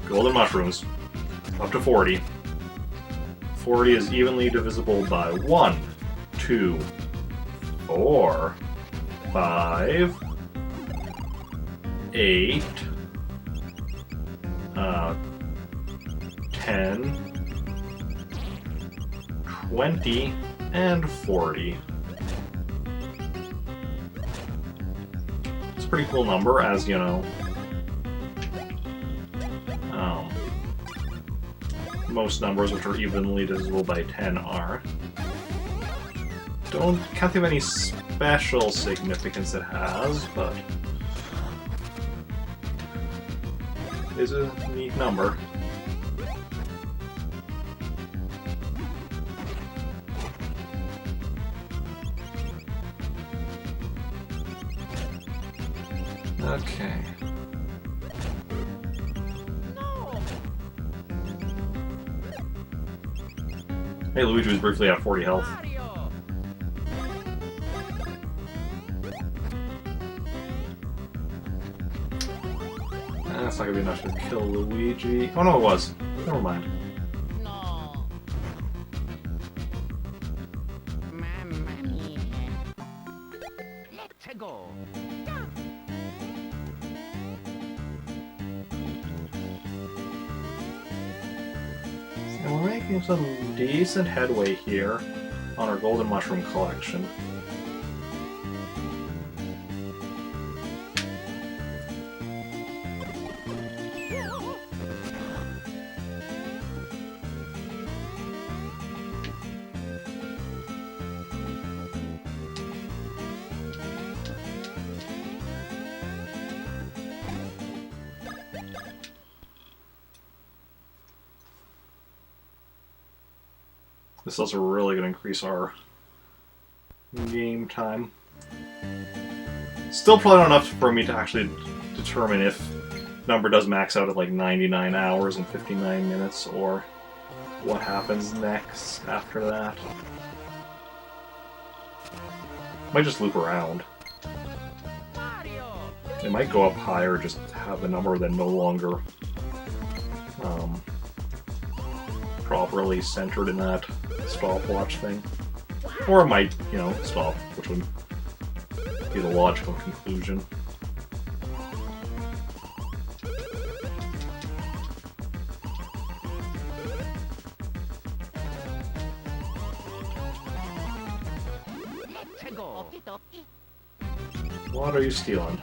Golden mushrooms. Up to 40. 40 is evenly divisible by 1, 2, 4, 5, 8, 10, 20, and 40. It's a pretty cool number, as you know. Most numbers which are evenly divisible by 10 are. Can't think of any special significance it has, but it is a neat number. Okay. Hey, Luigi was briefly at 40 health. Mario. That's not gonna be enough to kill Luigi. Oh no, it was. Never mind. No. Mamma mia. Let's go. And we're making some decent headway here on our golden mushroom collection. This is also really going to increase our game time. Still probably not enough for me to actually determine if number does max out at like 99 hours and 59 minutes, or what happens next after that. Might just loop around. Mario. It might go up higher, just have the number then no longer properly centered in that stopwatch thing. Or it might, you know, stop, which would be the logical conclusion. Let's go. What are you stealing?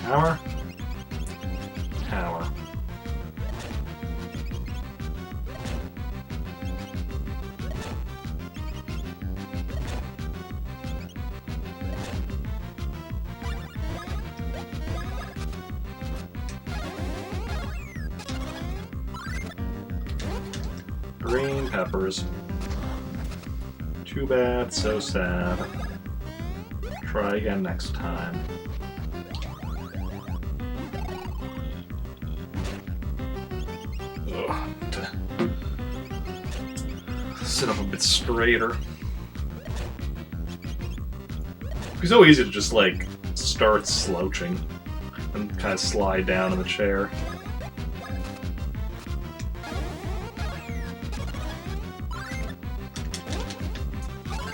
Hammer? Hammer. peppers. Too bad, so sad. Try again next time. Ugh. Sit up a bit straighter. It's so easy to just, like, start slouching and kind of slide down in the chair.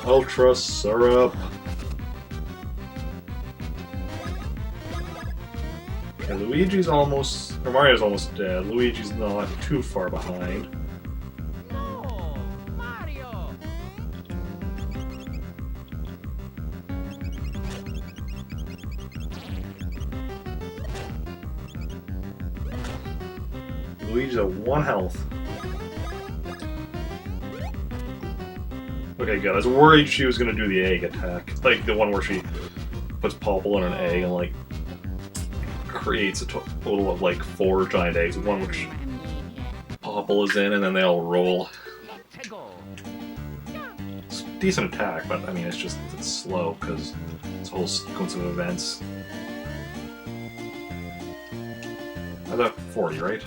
Ultra syrup. Okay, Luigi's almost... or Mario's almost dead. Luigi's not too far behind. No, Mario. Luigi's at 1 health. Okay, good. I was worried she was gonna do the egg attack. Like the one where she puts Popple in an egg and, like, creates a total of, like, 4 giant eggs. One which Popple is in, and then they all roll. Let's go. It's a decent attack, but, I mean, it's slow, because it's a whole sequence of events. I thought 40, right?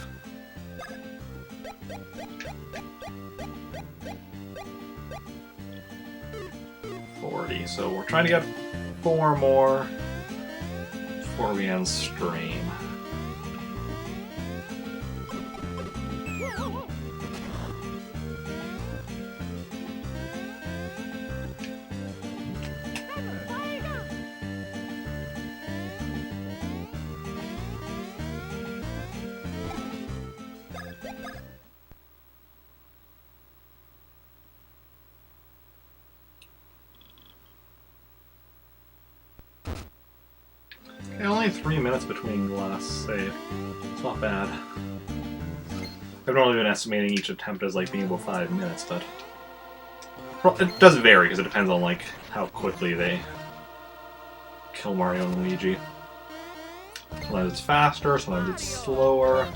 So we're trying to get 4 more before we end stream. Okay, only 3 minutes between the last save. It's not bad. I've only been estimating each attempt as, like, being about 5 minutes, but it does vary because it depends on, like, how quickly they kill Mario and Luigi. Sometimes it's faster, sometimes it's slower.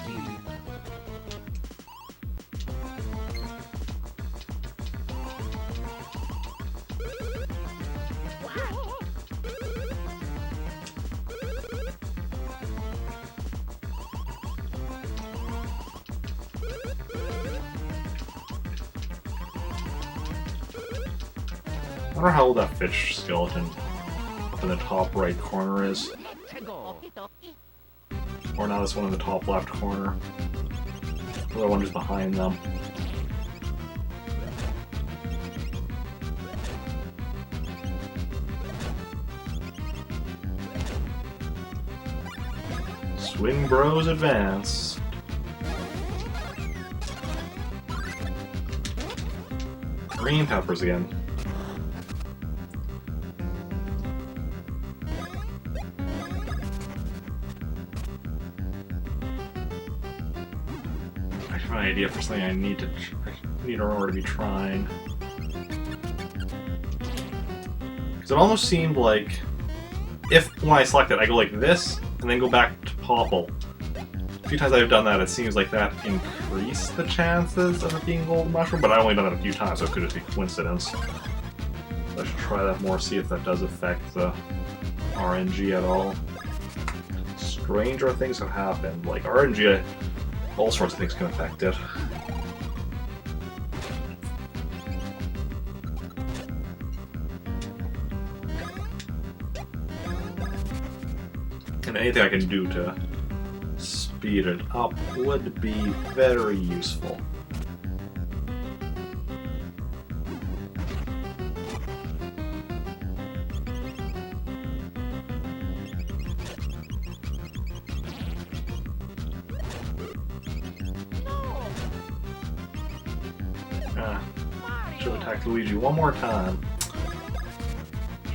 I wonder how old that fish skeleton up in the top right corner is. Let's go. Or now this one in the top left corner. The other one just behind them. Swing Bros advance. Green peppers again. I have an idea for something I need to remember to be trying. Because it almost seemed like if when I select it, I go like this and then go back to Popple. A few times I've done that, it seems like that increased the chances of it being Gold Mushroom, but I've only done it a few times, so it could just be coincidence. I should try that more, see if that does affect the RNG at all. Stranger things have happened. Like RNG, all sorts of things can affect it. And anything I can do to speed it up would be very useful. Should have attacked Luigi one more time.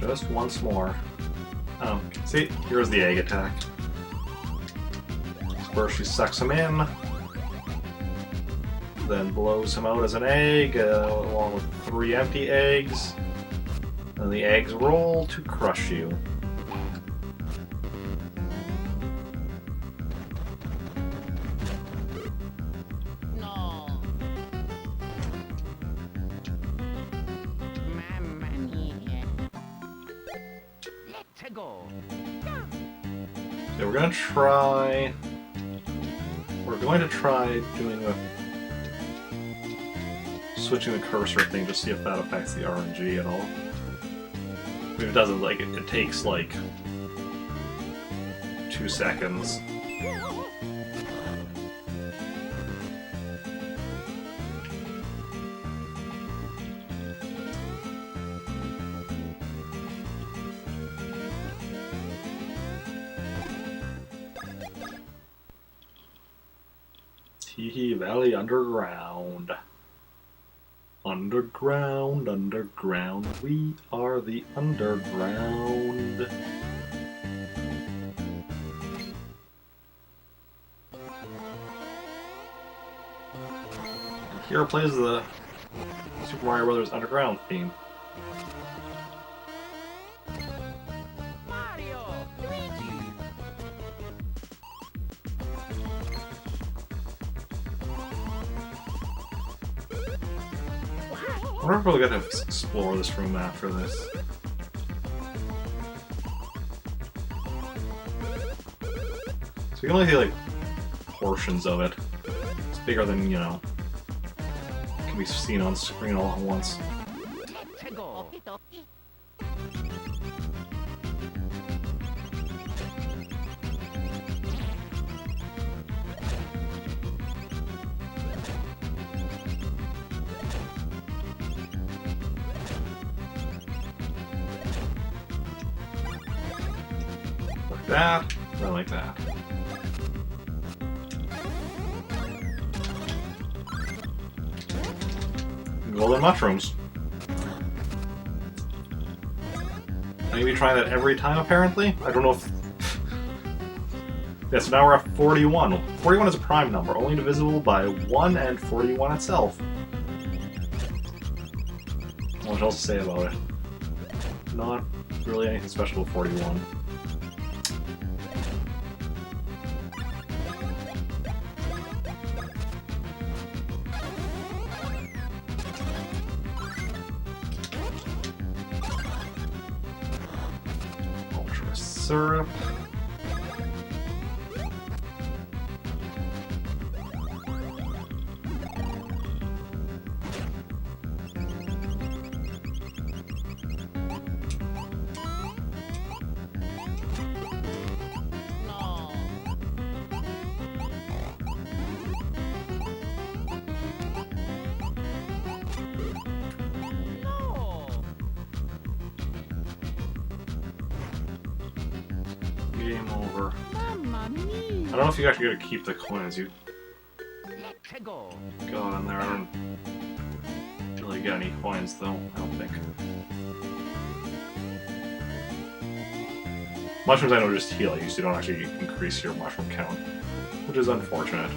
Just once more. Oh, see? Here's the egg attack. Where she sucks him in, then blows him out as an egg, along with 3 empty eggs. And the eggs roll to crush you. No. Tego. So we're going to try doing the switching the cursor thing to see if that affects the RNG at all. If it doesn't, like it takes like 2 seconds. Teehee Valley Underground. Underground, underground, we are the underground. And here plays the Super Mario Bros. Underground theme. Mario, Luigi. I wonder if we'll get to explore this room after this. So you can only see like portions of it. It's bigger than, you know, can be seen on screen all at once. Tego. Like that, then like that. Golden mushrooms. I need to try that every time, apparently? I don't know if... Yeah, so now we're at 41. 41 is a prime number, only divisible by 1 and 41 itself. What else to say about it? Not really anything special with 41. Ultra syrup. No. No. Game over. Mamma mia. I don't know if you actually get to keep the coins. You Tego. go on there. I don't really get any coins, though. I don't think. Mushrooms I know just heal you, so you don't actually increase your mushroom count, which is unfortunate.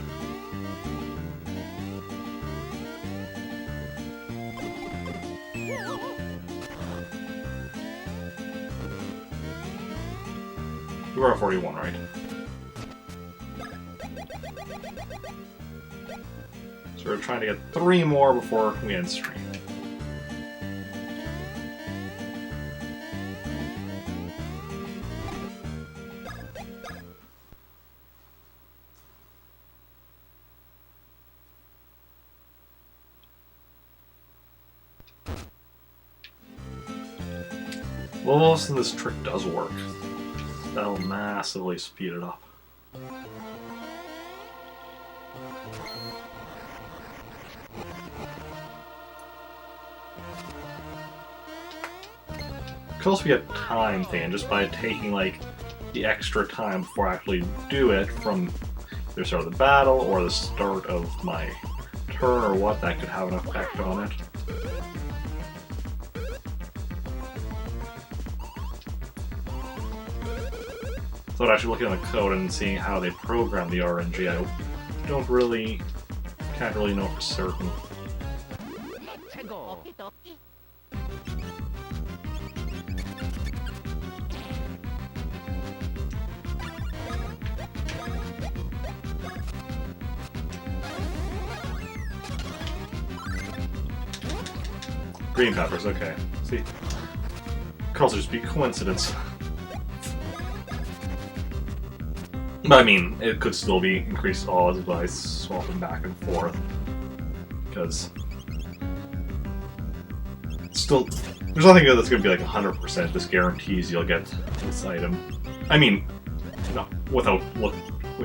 We were at 41, right? So we're trying to get 3 more before we end stream. Well, listen, this trick does work. That'll massively speed it up. Could also be a time thing, just by taking like the extra time before I actually do it from the start of the battle or the start of my turn or what, that could have an effect on it. So actually looking at the code and seeing how they program the RNG, I can't really know for certain. Tego. Green peppers, okay. See, could also just be coincidence. But I mean, it could still be increased odds by swapping back and forth. Because still, there's nothing that's going to be like 100%. This guarantees you'll get this item. I mean, no, without look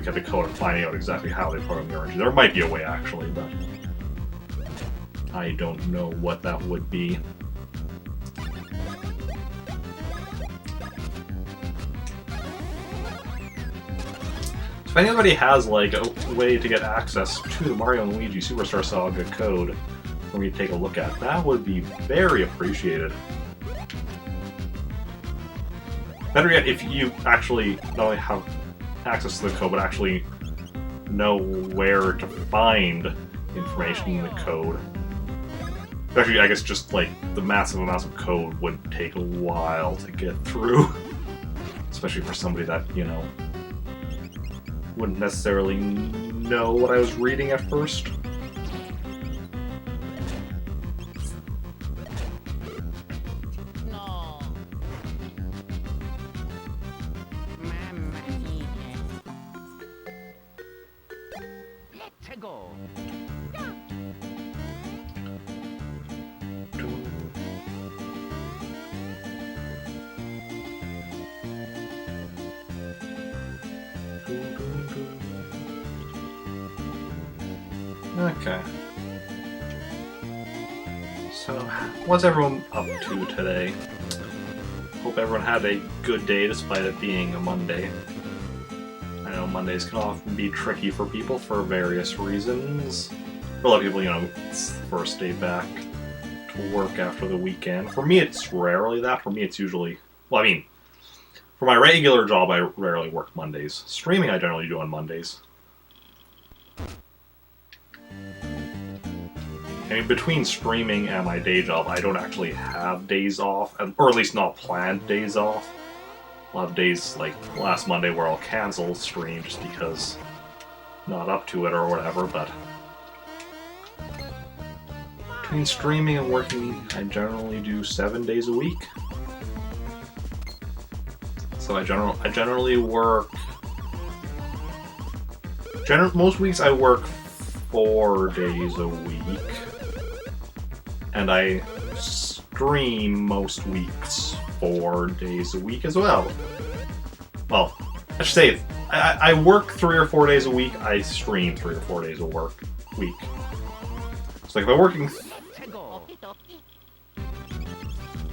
at the code and finding out exactly how they program the RNG. There might be a way actually, but I don't know what that would be. If anybody has like a way to get access to the Mario and Luigi Superstar Saga code for me to take a look at, that would be very appreciated. Better yet, if you actually not only have access to the code, but actually know where to find information in the code. Actually, I guess just like the massive amounts of code would take a while to get through. Especially for somebody that, you know, wouldn't necessarily know what I was reading at first. No. Mamma mia. Let's go. Okay. So, what's everyone up to today? Hope everyone had a good day despite it being a Monday. I know Mondays can often be tricky for people for various reasons. For a lot of people, you know, it's the first day back to work after the weekend. For me, it's rarely that. For me, it's usually... Well, I mean, for my regular job, I rarely work Mondays. Streaming, I generally do on Mondays. I mean, between streaming and my day job, I don't actually have days off, or at least not planned days off. I'll have days like last Monday where I'll cancel stream just because not up to it or whatever, but between streaming and working, I generally do 7 days a week. So I generally work... most weeks I work 4 days a week. And I stream most weeks 4 days a week as well. Well, I should say, I work 3 or 4 days a week, I stream 3 or 4 days a week. So like if I'm working...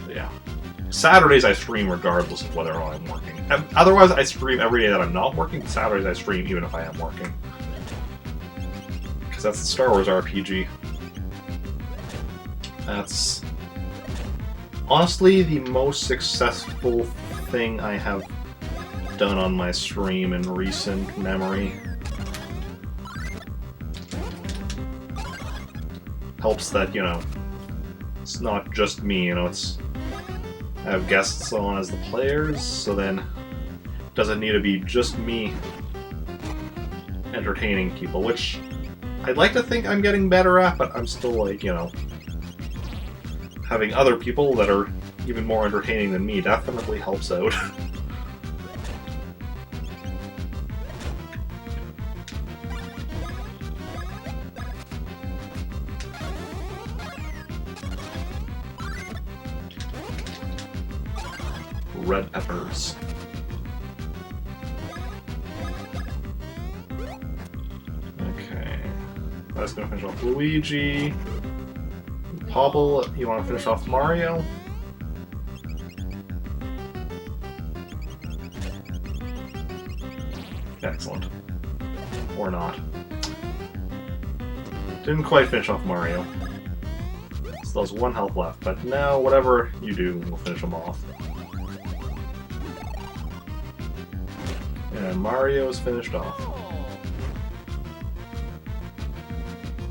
Yeah. Saturdays I stream regardless of whether or not I'm working. Otherwise I stream every day that I'm not working. Saturdays I stream even if I am working. Because that's the Star Wars RPG. That's honestly the most successful thing I have done on my stream in recent memory. Helps that, you know, it's not just me, you know, it's... I have guests on as the players, so then it doesn't need to be just me entertaining people, which I'd like to think I'm getting better at, but I'm still like, you know, having other people that are even more entertaining than me definitely helps out. Red peppers. Okay. That's gonna finish off Luigi. Pobble, you want to finish off Mario? Excellent. Or not. Didn't quite finish off Mario. Still has 1 health left, but now whatever you do, we'll finish him off. And Mario is finished off.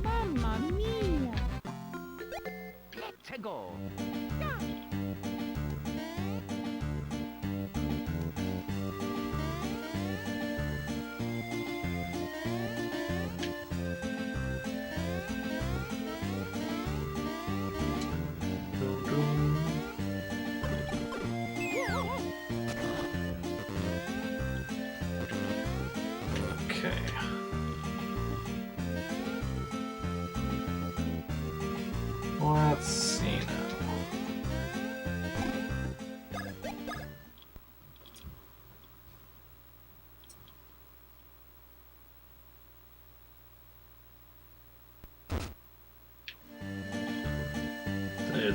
Mamma mia. Let's go.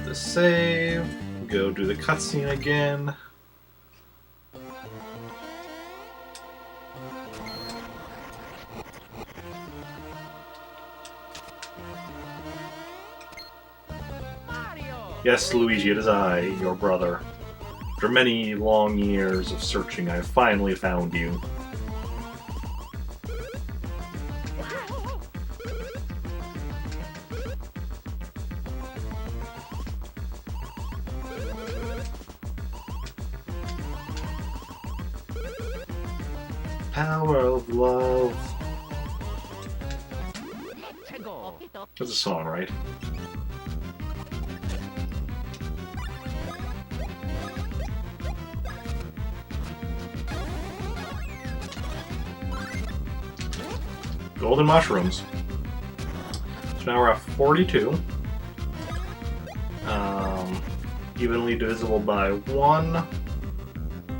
Exit the save. Go do the cutscene again. Mario! Yes, Luigi, it is I, your brother. After many long years of searching, I have finally found you. Power of love. Let's go. That's a song, right? Golden mushrooms. So now we're at 42. Evenly divisible by 1,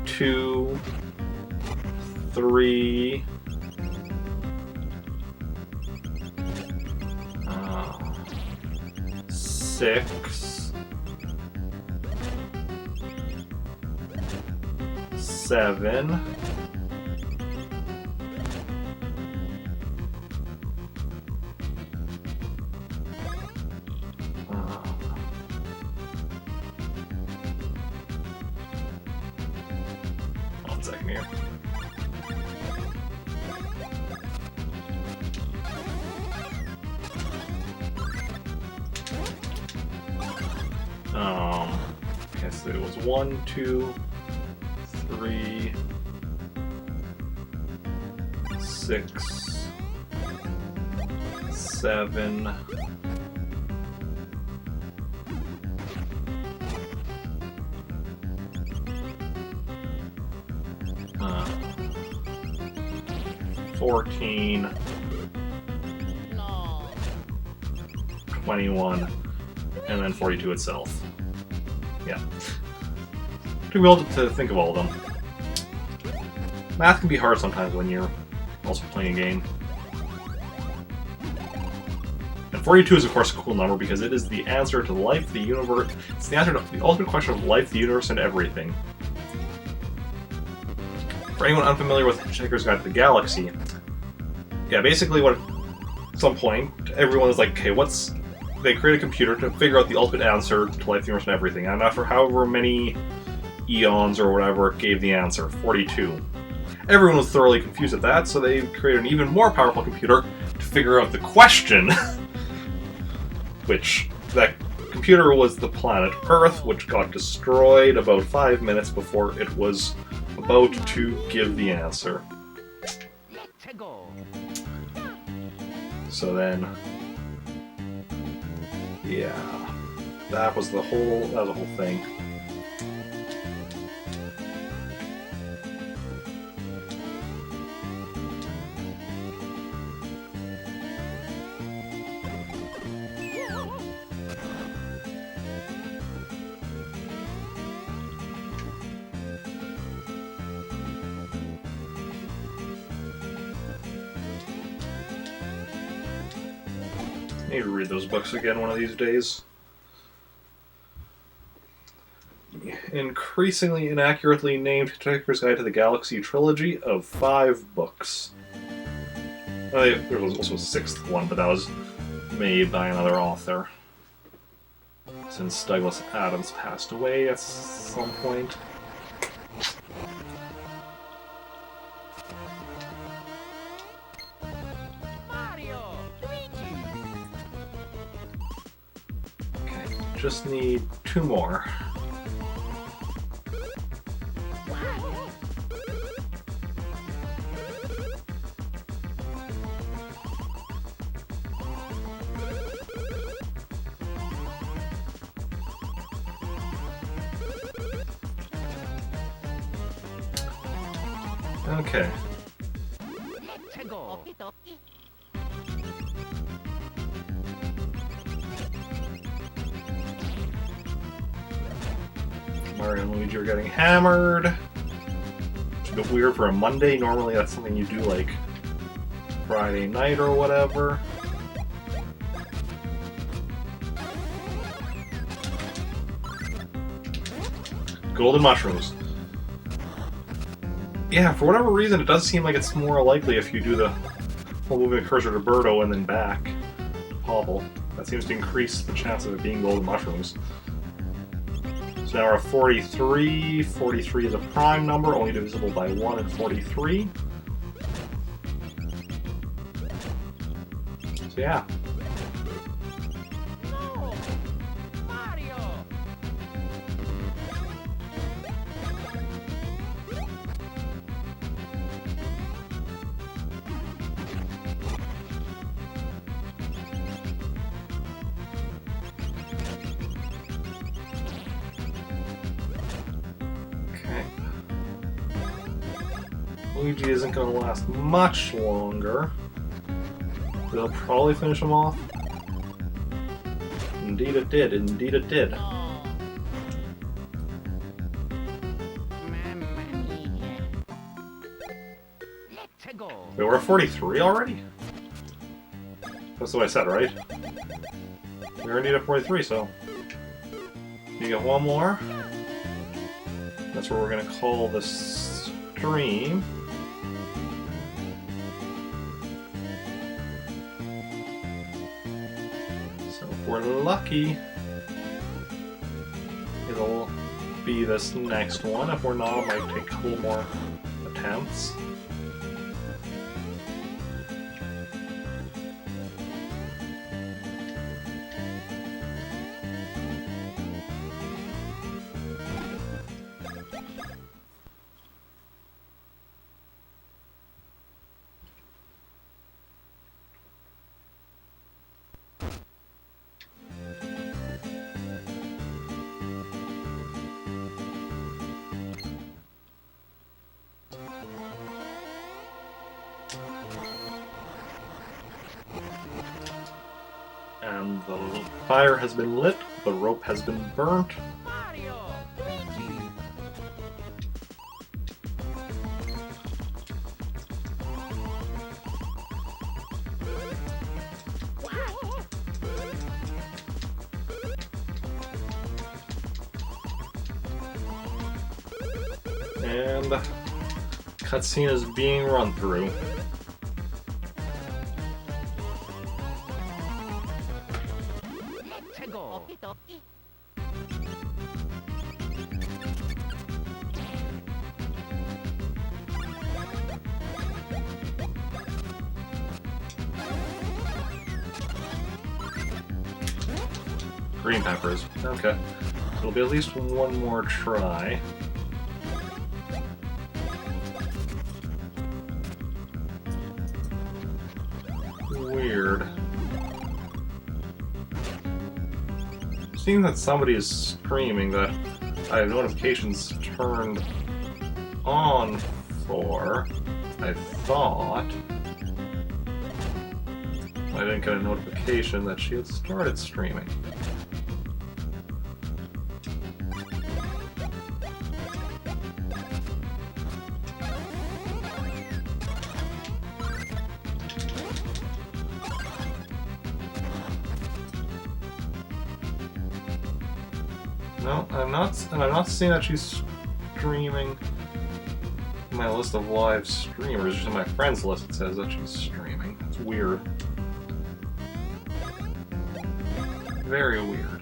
2, 3, 6, 7, 1 second here. Okay, so it was 1, 2, 3, 6, 7, 14, No. 21, and then 42 itself. Yeah. Took me a while to think of all of them. Math can be hard sometimes when you're also playing a game. And 42 is of course a cool number because it is the answer to life, the universe. It's the answer to the ultimate question of life, the universe, and everything. For anyone unfamiliar with Hitchhiker's Guide to the Galaxy, yeah, basically what at some point everyone is like, okay, they create a computer to figure out the ultimate answer to life, the universe, and everything. And after however many eons or whatever, it gave the answer, 42. Everyone was thoroughly confused at that, so they created an even more powerful computer to figure out the question. Which, that computer was the planet Earth, which got destroyed about 5 minutes before it was about to give the answer. Let's go. So then, yeah, that was the whole thing. I need to read those books again one of these days. The increasingly inaccurately named Hitchhiker's Guide to the Galaxy trilogy of 5 books. There was also a 6th one, but that was made by another author. Since Douglas Adams passed away at some point. Mario! Luigi! Okay, just need 2 more. Okay. Let's go. Mario and Luigi are getting hammered. It's a bit weird for a Monday. Normally that's something you do like Friday night or whatever. Golden mushrooms. Yeah, for whatever reason, it does seem like it's more likely if you do the whole moving the cursor to Birdo and then back to Pobble. That seems to increase the chance of it being golden mushrooms. So now we're at 43. 43 is a prime number, only divisible by 1 and 43. So yeah. No! Mario! Okay. Luigi isn't going to last much longer. They'll probably finish him off. Indeed it did, indeed it did. No! Mamma mia! Let's go! Wait, we're at 43 already? That's what I said, right? We already need a 43, so... You get one more. That's what we're going to call the stream. So if we're lucky, it'll be this next one. If we're not, it might take a couple more attempts. And the fire has been lit, the rope has been burnt. Mario! Luigi! And cutscene is being run through. Let's go! Green peppers. Okay. It'll be at least one more try. Weird. Seeing that somebody is screaming that I have notifications turned on for, I thought I didn't get a notification that she had started streaming. No, I'm not seeing that she's streaming in my list of live streamers. Just in my friends list it says that she's streaming. It's weird. Very weird.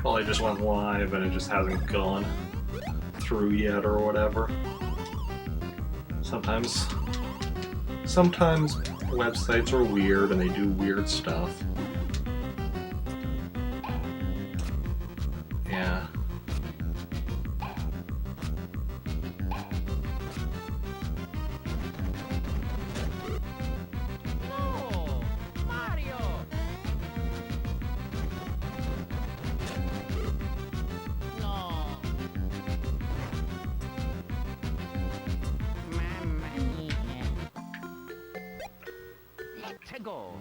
Probably just went live and it just hasn't gone through yet or whatever. Sometimes websites are weird and they do weird stuff. Yeah. go.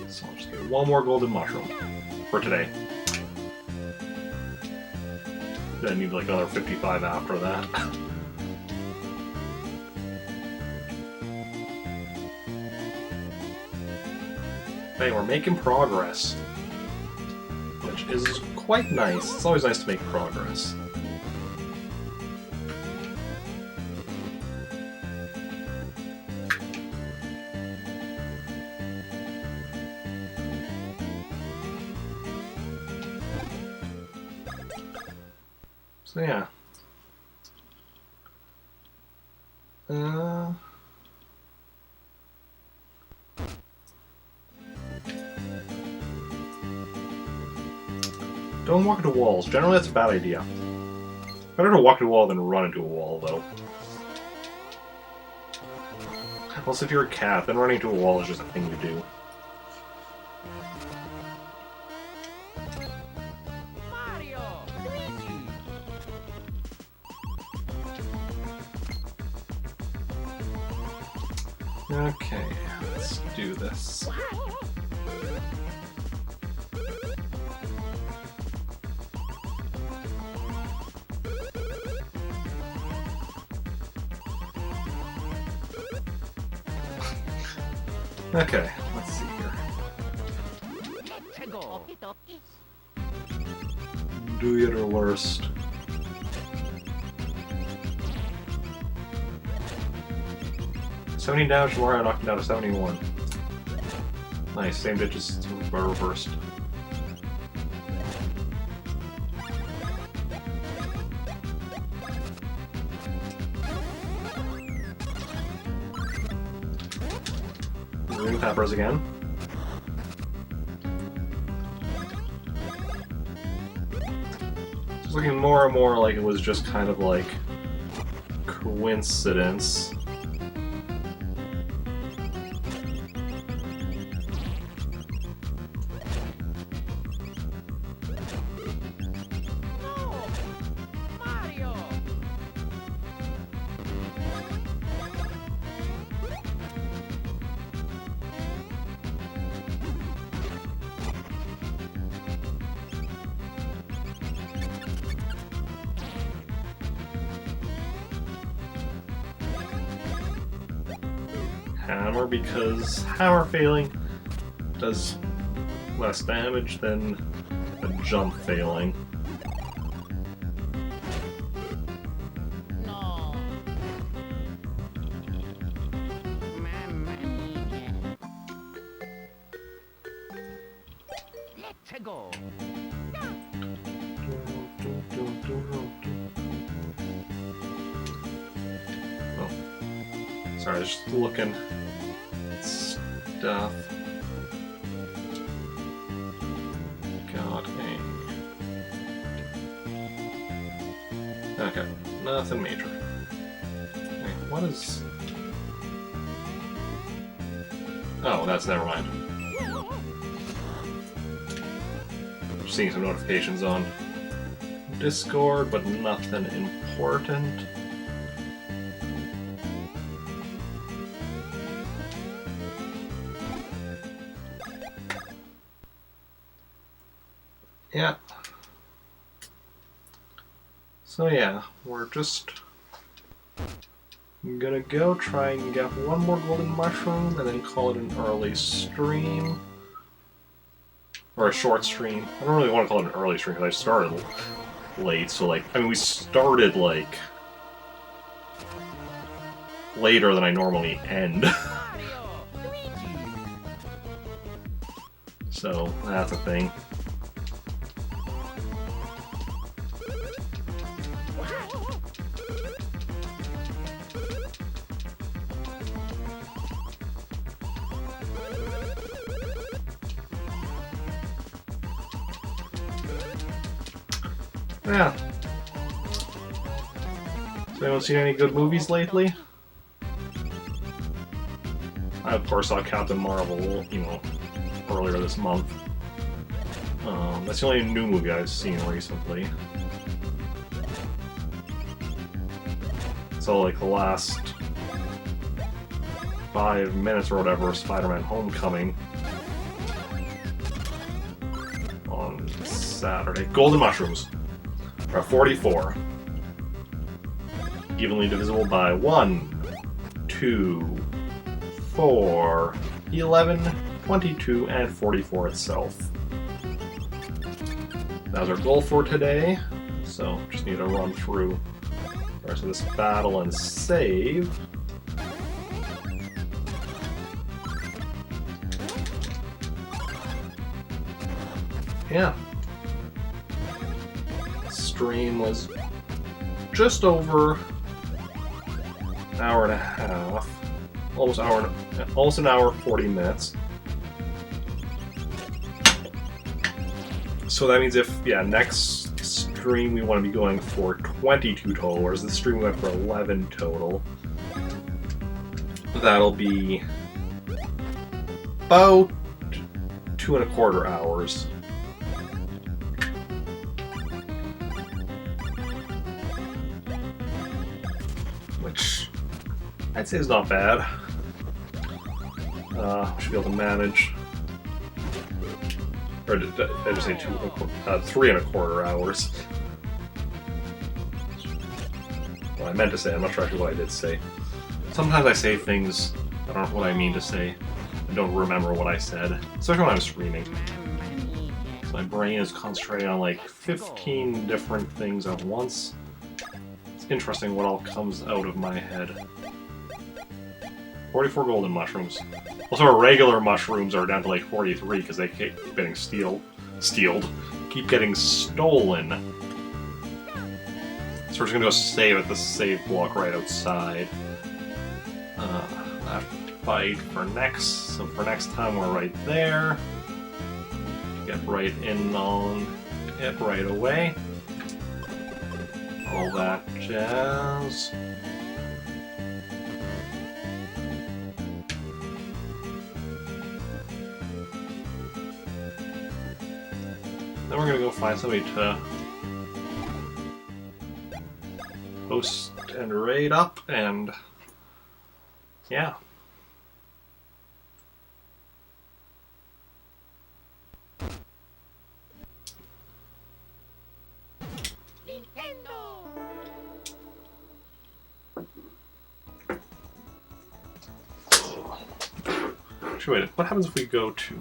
So I'll just get one more golden mushroom for today. Then I need like another 55 after that. Hey, we're making progress. Which is quite nice. It's always nice to make progress. So yeah. Don't walk into walls. Generally, that's a bad idea. Better to walk into a wall than run into a wall, though. Plus, if you're a cat, then running into a wall is just a thing you do. Mario, Luigi. Okay, let's do this. Okay, let's see here. Let's go. Do your worst. $70 damage, Mario knocked him down to 71. Nice, same digits reversed. Ring peppers again. It's looking more and more like it was just kind of like coincidence. No, Mario. Hammer, because hammer failing does less damage than a jump failing. No. Mamma mia. Let's go. Oh. Sorry, I was just looking at stuff. God dang. Okay, nothing major. Okay, what is... Oh, that's never mind. I'm seeing some notifications on Discord, but nothing important. Yeah. So yeah, we're just gonna go try and get one more golden mushroom and then call it an early stream. Or a short stream. I don't really want to call it an early stream because I started late, so like, I mean, we started like later than I normally end. Mario, Luigi. So that's a thing. Yeah. So anyone seen any good movies lately? I of course saw Captain Marvel, you know, earlier this month. That's the only new movie I've seen recently. So like the last 5 minutes or whatever of Spider-Man Homecoming on Saturday. Golden mushrooms are 44. Evenly divisible by 1, 2, 4, 11, 22, and 44 itself. That was our goal for today, so just need to run through the rest of this battle and save. Yeah. Stream was just over an hour and a half. Almost an hour 40 minutes. So that means if next stream we want to be going for 22 total, whereas this stream we went for 11 total. That'll be about 2.25 hours. Which I'd say is not bad. Should be able to manage. Or did I just say 3.25 hours? Well, I meant to say, I'm not sure actually what I did say. Sometimes I say things, I don't know what I mean to say. I don't remember what I said, especially when I'm streaming. So my brain is concentrating on like 15 different things at once. It's interesting what all comes out of my head. 44 golden mushrooms. Also, our regular mushrooms are down to like 43 because they keep getting keep getting stolen. So we're just gonna go save at the save block right outside. That fight for next. So for next time, we're right there. Get right in on it right away. All that jazz. Then we're gonna go find somebody to host and raid up, and yeah. Nintendo. Actually, wait, what happens if we go to...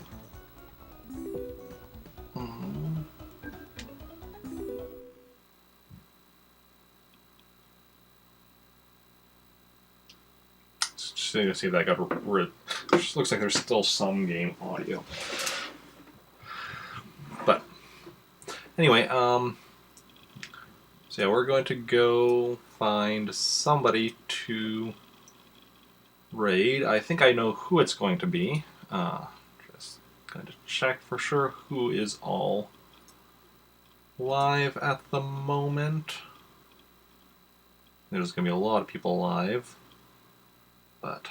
Just need to see if that got rid. Just looks like there's still some game audio. But anyway, so yeah, we're going to go find somebody to raid. I think I know who it's going to be. Just going to check for sure who is all live at the moment. There's going to be a lot of people live. But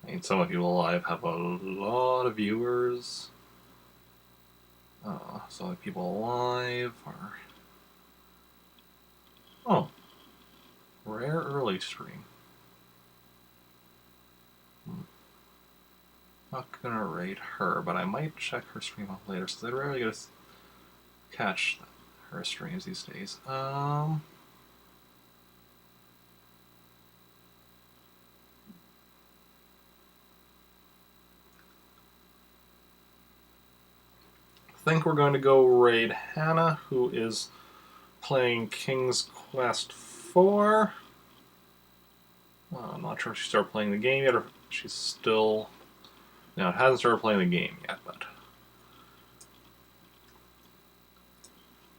I mean, some of you alive have a lot of viewers. So the people alive are... Oh. Rare early stream. Not gonna rate her, but I might check her stream out later, since I rarely get to catch her streams these days. I think we're going to go raid Hannah, who is playing King's Quest IV. I'm not sure if she started playing the game yet, or if she's still... No, it hasn't started playing the game yet, but...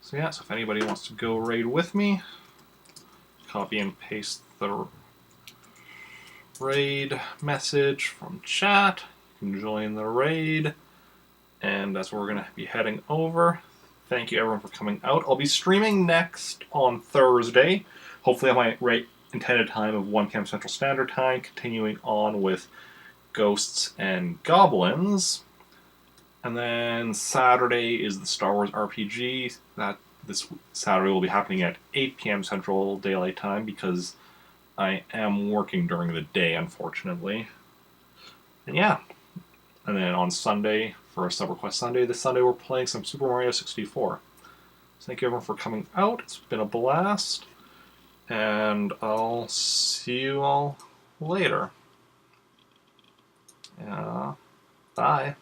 So yeah, so if anybody wants to go raid with me, copy and paste the raid message from chat. You can join the raid. And that's where we're going to be heading over. Thank you everyone for coming out. I'll be streaming next on Thursday. Hopefully at my intended time of 1 p.m. Central Standard Time, continuing on with Ghosts and Goblins. And then Saturday is the Star Wars RPG. That this Saturday will be happening at 8 p.m. Central Daylight Time because I am working during the day, unfortunately. And yeah. And then on Sunday, for a Sub Request Sunday, this Sunday we're playing some Super Mario 64. So thank you everyone for coming out. It's been a blast. And I'll see you all later. Bye.